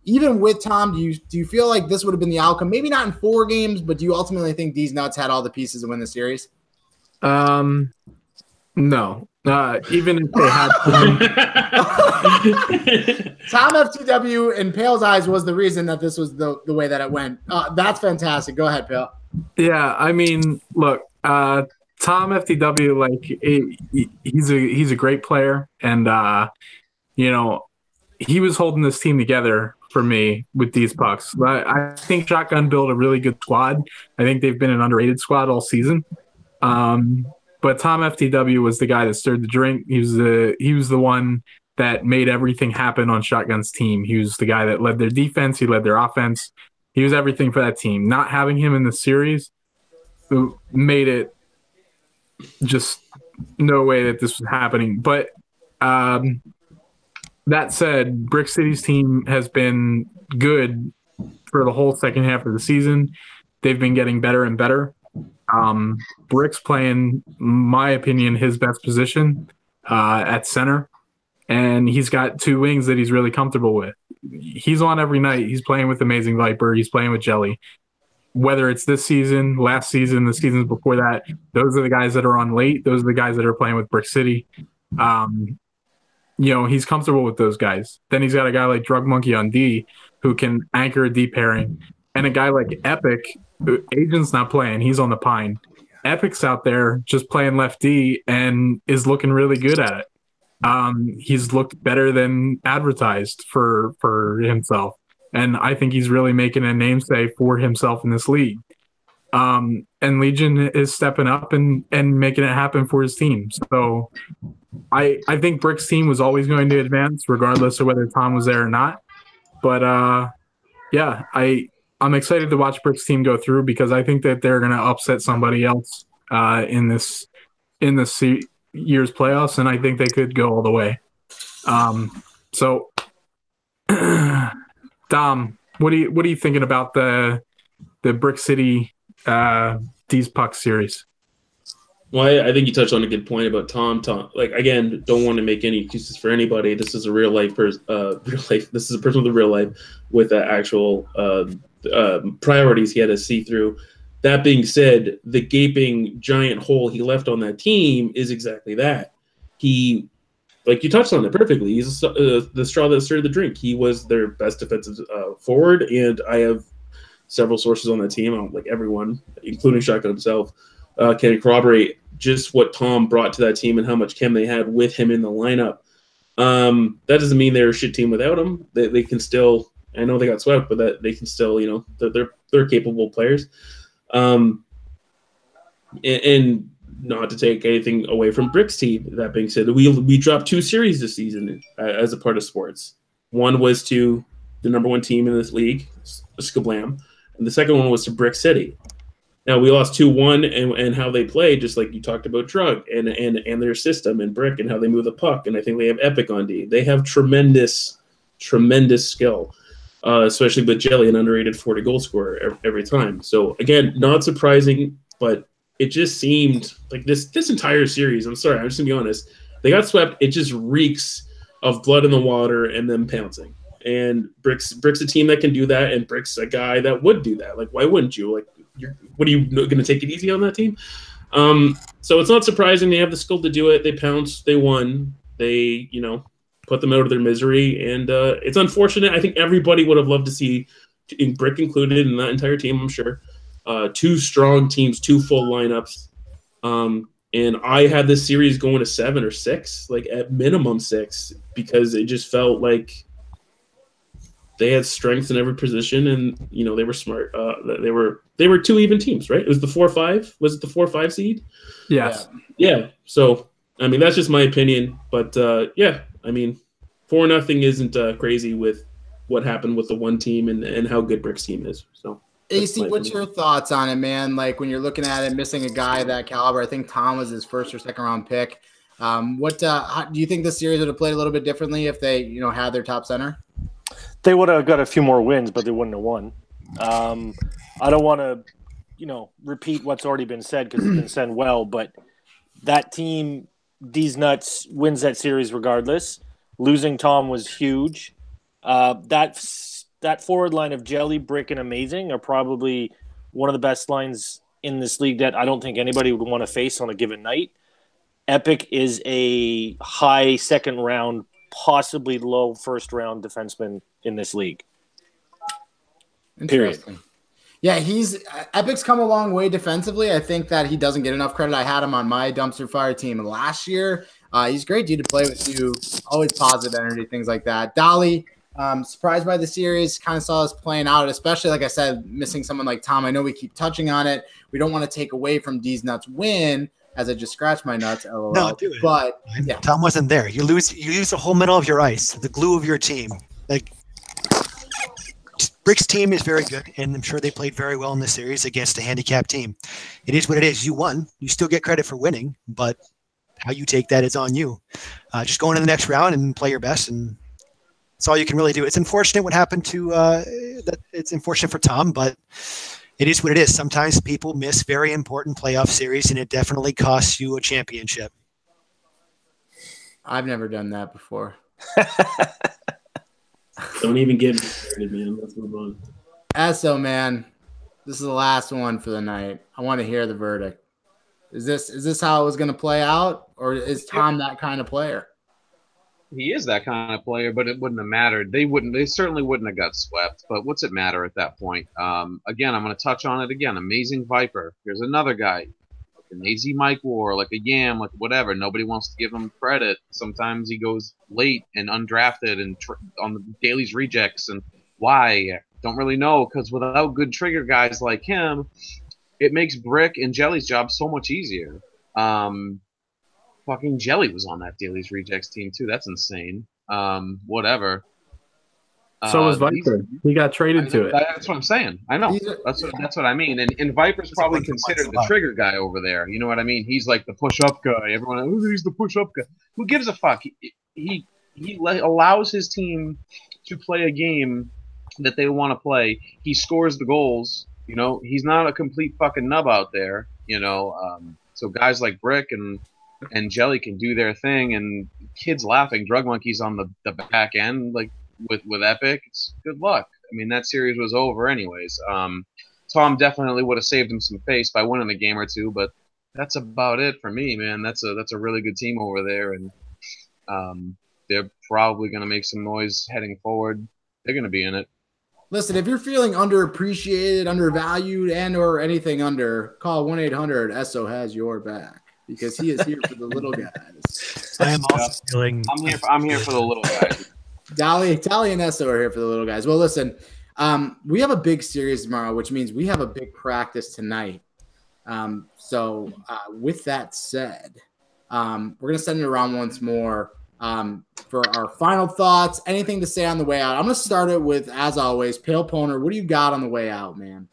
even with Tom, do you feel like this would have been the outcome? Maybe not in 4 games, but do you ultimately think these nuts had all the pieces to win the series? No. Even if they had Tom FTW in Pale's eyes was the reason that this was the way that it went. That's fantastic. Go ahead, Pale. Yeah, I mean, look, Tom FTW, like he's a great player, and he was holding this team together for me with these pucks. I think Shotgun built a really good squad. I think they've been an underrated squad all season. But Tom FTW was the guy that stirred the drink. He was the one that made everything happen on Shotgun's team. He was the guy that led their defense. He led their offense. He was everything for that team. Not having him in the series made it just no way that this was happening. But that said, Brick City's team has been good for the whole second half of the season. They've been getting better and better. Brick's playing, my opinion, his best position at center, and he's got 2 wings that he's really comfortable with. He's on every night. He's playing with Amazing Viper. He's playing with Jelly. Whether it's this season, last season, the seasons before that, those are the guys that are on late. Those are the guys that are playing with Brick City. He's comfortable with those guys. Then he's got a guy like Drug Monkey on D who can anchor a D pairing, and a guy like Epic. Agent's not playing. He's on the pine. Epic's out there just playing left D and is looking really good at it. He's looked better than advertised for himself. And I think he's really making a namesake for himself in this league. And Legion is stepping up and making it happen for his team. So I think Brick's team was always going to advance, regardless of whether Tom was there or not. But yeah, I'm excited to watch Brick's team go through because I think that they're going to upset somebody else in this year's playoffs, and I think they could go all the way. So, Dom, what are you thinking about the Brick City D's Puck series? Well, I think you touched on a good point about Tom. Tom, like, again, don't want to make any excuses for anybody. This is a real life person. This is a person with a real life with actual priorities he had to see through. That being said, the gaping giant hole he left on that team is exactly that. He, like you touched on it perfectly. He's the straw that stirred the drink. He was their best defensive forward, and I have several sources on that team, like everyone, including Shotgun himself, can corroborate just what Tom brought to that team and how much chem they had with him in the lineup. That doesn't mean they're a shit team without him. They can still. I know they got swept, but that they can still, they're capable players. And not to take anything away from Brick's team. That being said, we dropped 2 series this season as a part of sports. One was to the number 1 team in this league, Skablam, and the second one was to Brick City. Now, we lost 2-1 and how they play, just like you talked about Drug and their system and Brick and how they move the puck. And I think they have Epic on D. They have tremendous skill, especially with Jelly, an underrated 40 goal scorer every time. So, again, not surprising, but it just seemed like this entire series, I'm sorry, I'm just going to be honest, they got swept. It just reeks of blood in the water and them pouncing. And Brick's a team that can do that, and Brick's a guy that would do that. Like, why wouldn't you? Like, what are you going to take it easy on that team? So it's not surprising they have the skill to do it. They pounced, they won, they put them out of their misery, and it's unfortunate. I think everybody would have loved to see, in Brick included, in that entire team, I'm sure, 2 strong teams, 2 full lineups. And I had this series going to 7 or 6, like at minimum 6, because it just felt like they had strengths in every position, and they were smart. They were 2 even teams, right? It was the 4-5. Was it the 4-5 seed? Yes. Yeah. So I mean, that's just my opinion, but yeah, I mean, 4-0 isn't crazy with what happened with the one team and how good Brick's team is. So. AC, what's your thoughts on it, man? Like, when you're looking at it, missing a guy of that caliber, I think Tom was his 1st or 2nd round pick. How, do you think the series would have played a little bit differently if they, had their top center? They would have got a few more wins, but they wouldn't have won. I don't want to, repeat what's already been said because it's been said well, but that team, D's Nuts, wins that series regardless. Losing Tom was huge. That forward line of Jelly, Brick, and Amazing are probably one of the best lines in this league that I don't think anybody would want to face on a given night. Epic is a high 2nd round, possibly low 1st round defenseman in this league. Period. Yeah, Epic's come a long way defensively. I think that he doesn't get enough credit. I had him on my dumpster fire team last year. He's a great dude to play with too. Always positive energy, things like that. Dolly, surprised by the series, kind of saw us playing out, especially, like I said, missing someone like Tom. I know we keep touching on it. We don't want to take away from D's Nuts win, as I just scratched my nuts. LOL. No, do it. But yeah, Tom wasn't there. You lose the whole middle of your ice, the glue of your team. Like, Brick's team is very good, and I'm sure they played very well in the series against a handicapped team. It is what it is. You won. You still get credit for winning, but how you take that is on you. Just go into the next round and play your best, and that's all you can really do. It's unfortunate what happened to it's unfortunate for Tom, but it is what it is. Sometimes people miss very important playoff series, and it definitely costs you a championship. I've never done that before. Don't even get me started, man. Let's move on. Esso, man, this is the last one for the night. I want to hear the verdict. Is this how it was going to play out, or is Tom that kind of player? He is that kind of player, but it wouldn't have mattered. They certainly wouldn't have got swept. But what's it matter at that point? Again, I'm going to touch on it again. Amazing Viper. Here's another guy, like an AZ Mike War, like a Yam, like whatever. Nobody wants to give him credit. Sometimes he goes late and undrafted and on the Dailies rejects. And why? Don't really know, because without good trigger guys like him, it makes Brick and Jelly's job so much easier. fucking Jelly was on that Dailies Rejects team too. That's insane. Whatever. So was Viper. He got traded to it. That's what I'm saying. I know. That's what I mean. And Viper's probably considered the trigger guy over there. You know what I mean? He's like the push-up guy. Everyone, oh, he's the push-up guy. Who gives a fuck? He allows his team to play a game that they want to play. He scores the goals. You know, he's not a complete fucking nub out there. You know, so guys like Brick and Jelly can do their thing, and kids laughing. Drug Monkeys on the back end, like with Epic. It's good luck. I mean, that series was over anyways. Tom definitely would have saved him some face by winning a game or two, but that's about it for me, man. That's a really good team over there, and they're probably going to make some noise heading forward. They're going to be in it. Listen, if you're feeling underappreciated, undervalued, and or anything under, call 1-800-SO has your back, because he is here for the little guys. I am also feeling. I'm here for the little guys. Tally and Esso are here for the little guys. Well, listen, we have a big series tomorrow, which means we have a big practice tonight. So with that said, we're going to send it around once more for our final thoughts. Anything to say on the way out? I'm going to start it with, as always, Pale Poner. What do you got on the way out, man?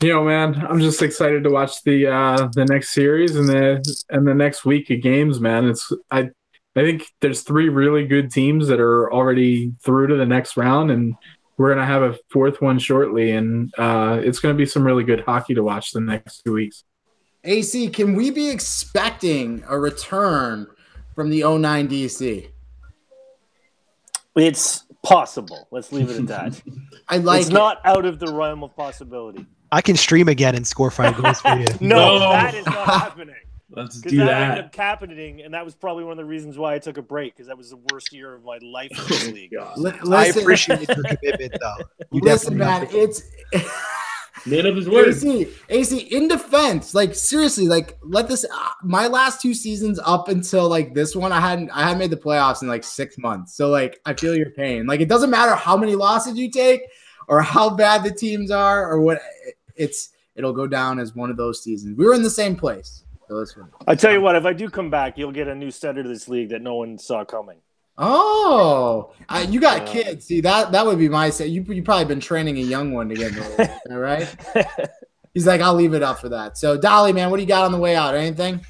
You know, man, I'm just excited to watch the next series and the next week of games, man. I think there's 3 really good teams that are already through to the next round, and we're going to have a 4th one shortly, and it's going to be some really good hockey to watch the next 2 weeks. AC, can we be expecting a return from the 09 DC? It's possible. Let's leave it at that. It's not out of the realm of possibility. I can stream again and score 5 goals for you. No, that is not happening. Let's do that. Ended up happening, and that was probably one of the reasons why I took a break, because that was the worst year of my life in this league. I appreciate your commitment, though. Listen, man, it's man of his word. AC, in defense, like seriously, like let this. My last 2 seasons up until like this one, I hadn't made the playoffs in like 6 months. So like, I feel your pain. Like, it doesn't matter how many losses you take or how bad the teams are or what. It'll go down as one of those seasons. We were in the same place. I tell you what, if I do come back, you'll get a new center to this league that no one saw coming. Oh, you got kids. See, that would be my say. You probably been training a young one to get in the league, all right? He's like, I'll leave it up for that. So, Dolly, man, what do you got on the way out? Anything?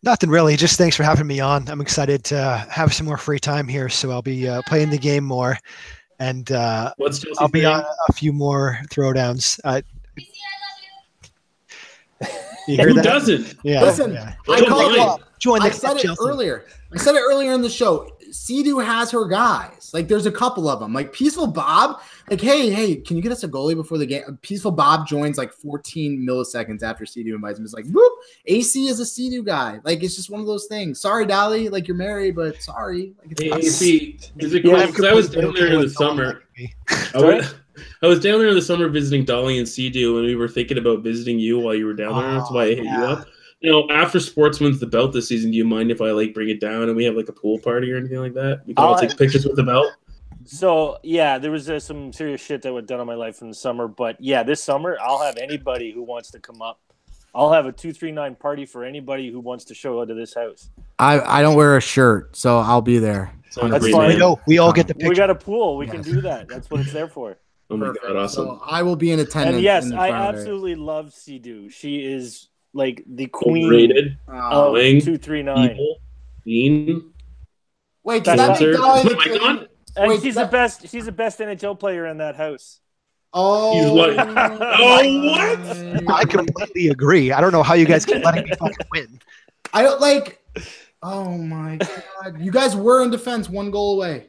Nothing really. Just thanks for having me on. I'm excited to have some more free time here, so I'll be playing the game more, and I'll be on a few more throwdowns. Who doesn't? Yeah. Listen, yeah. I said it earlier. I said it earlier in the show. Sea-Doo has her guys. Like, there's a couple of them. Like, Peaceful Bob. Like, hey, can you get us a goalie before the game? Peaceful Bob joins like 14 milliseconds after Sea-Doo invites him. It's like, whoop. AC is a Sea-Doo guy. Like, it's just one of those things. Sorry, Dolly. Like, you're married, but sorry. Like, hey, AC, is it cool? Because I was down there in the summer. I was down there in the summer visiting Dolly and Sea-Doo, and we were thinking about visiting you while you were down there. That's why I hit you up. You know, after Sports wins the belt this season, do you mind if I like bring it down and we have like a pool party or anything like that? We can all take pictures with the belt. So yeah, there was some serious shit that was done on my life in the summer, but yeah, this summer I'll have anybody who wants to come up. I'll have a 239 party for anybody who wants to show up to this house. I don't wear a shirt, so I'll be there. That's fine. We all get the picture. We got a pool. We can do that. That's what it's there for. Oh my God, awesome. So I will be in attendance. And yes, I absolutely love Sea-Doo. She is like the queen rated of 239. Wait, does that mean Dolly? And she's the best NHL player in that house. Oh, what? I completely agree. I don't know how you guys keep letting me fucking win. I don't like. Oh my God! You guys were in defense, 1 goal away.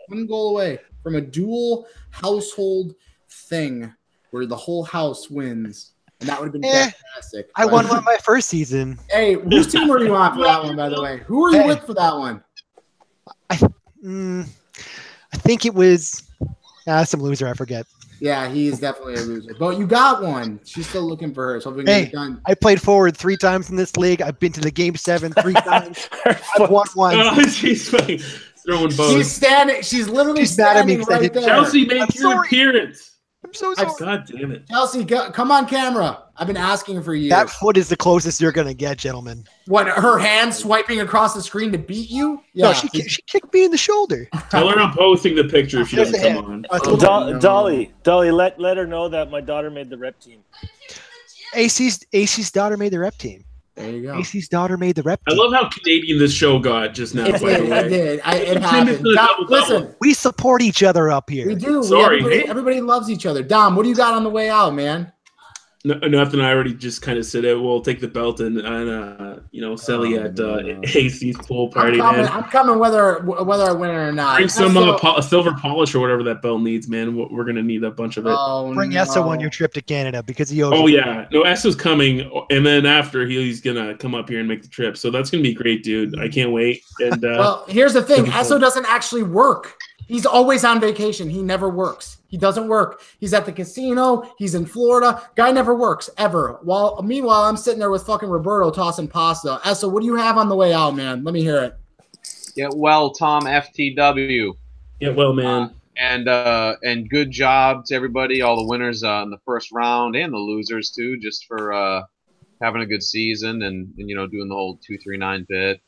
1 goal away from a dual household thing where the whole house wins, and that would have been fantastic. I won one my first season. Hey, whose team were you on for that one, by the way? Who were you with for that one? I think it was some loser. I forget. Yeah, he is definitely a loser. But you got one. She's still looking for her. So I played forward 3 times in this league. I've been to the game 7 3 times. I've won 1. Oh, she's throwing both. She's standing. She's literally standing right there. Chelsea, make your appearance. I'm so sorry. God damn it. Chelsea, come on camera. I've been asking for years. That foot is the closest you're gonna get, gentlemen. What, her hand swiping across the screen to beat you? Yeah. No, she kicked me in the shoulder. Tell her I'm posting the picture if she doesn't come on. no. Dolly, let her know that my daughter made the rep team. AC's daughter made the rep team. There you go. AC's daughter made the rep I team. love how Canadian this show got just now. It By the did. way. It did. It Tim happened. is the Dom, double-double. listen, We support each other up here. we do. Sorry, Everybody loves each other. Dom, what do you got on the way out, man? No, nothing. I already just kind of said it. We'll take the belt and sell you at AC's pool party, man. I'm coming whether I win it or not. Bring some silver polish or whatever that belt needs, man. We're gonna need a bunch of it. Bring Esso on your trip to Canada because he owes. Oh yeah, no, Esso's coming, and then after he's gonna come up here and make the trip. So that's gonna be great, dude. I can't wait. And well, here's the thing: Esso doesn't actually work. He's always on vacation. He never works. He doesn't work. He's at the casino. He's in Florida. Guy never works ever. Meanwhile, I'm sitting there with fucking Roberto tossing pasta. Esso, what do you have on the way out, man? Let me hear it. Get well, Tom FTW. Get well, man. And good job to everybody, all the winners in the first round and the losers too, just for having a good season and doing the whole 239 bit.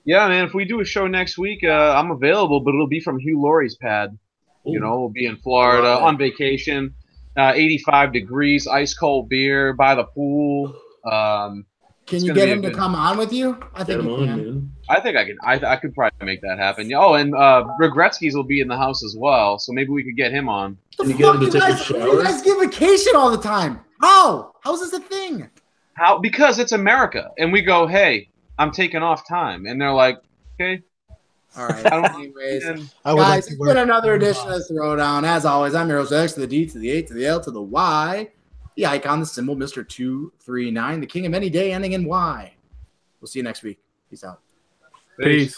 Yeah, man. If we do a show next week, I'm available, but it'll be from Hugh Laurie's pad. Ooh. We'll be in Florida on vacation. 85 degrees, ice cold beer by the pool. Can you get him to come on with you? I think you can. Man. I think I can. I could probably make that happen. Oh, and Regretsky's will be in the house as well, so maybe we could get him on. Can you get him to take a shower? You guys get vacation all the time. How? How's this a thing? How? Because it's America, and we go, hey, I'm taking off time, and they're like, okay. All right. Anyways, guys, it's been another edition of Throwdown. As always, I'm your host, X to the D to the A to the L to the Y, the icon, the symbol, Mr. 239, the king of any day ending in Y. We'll see you next week. Peace out. Peace.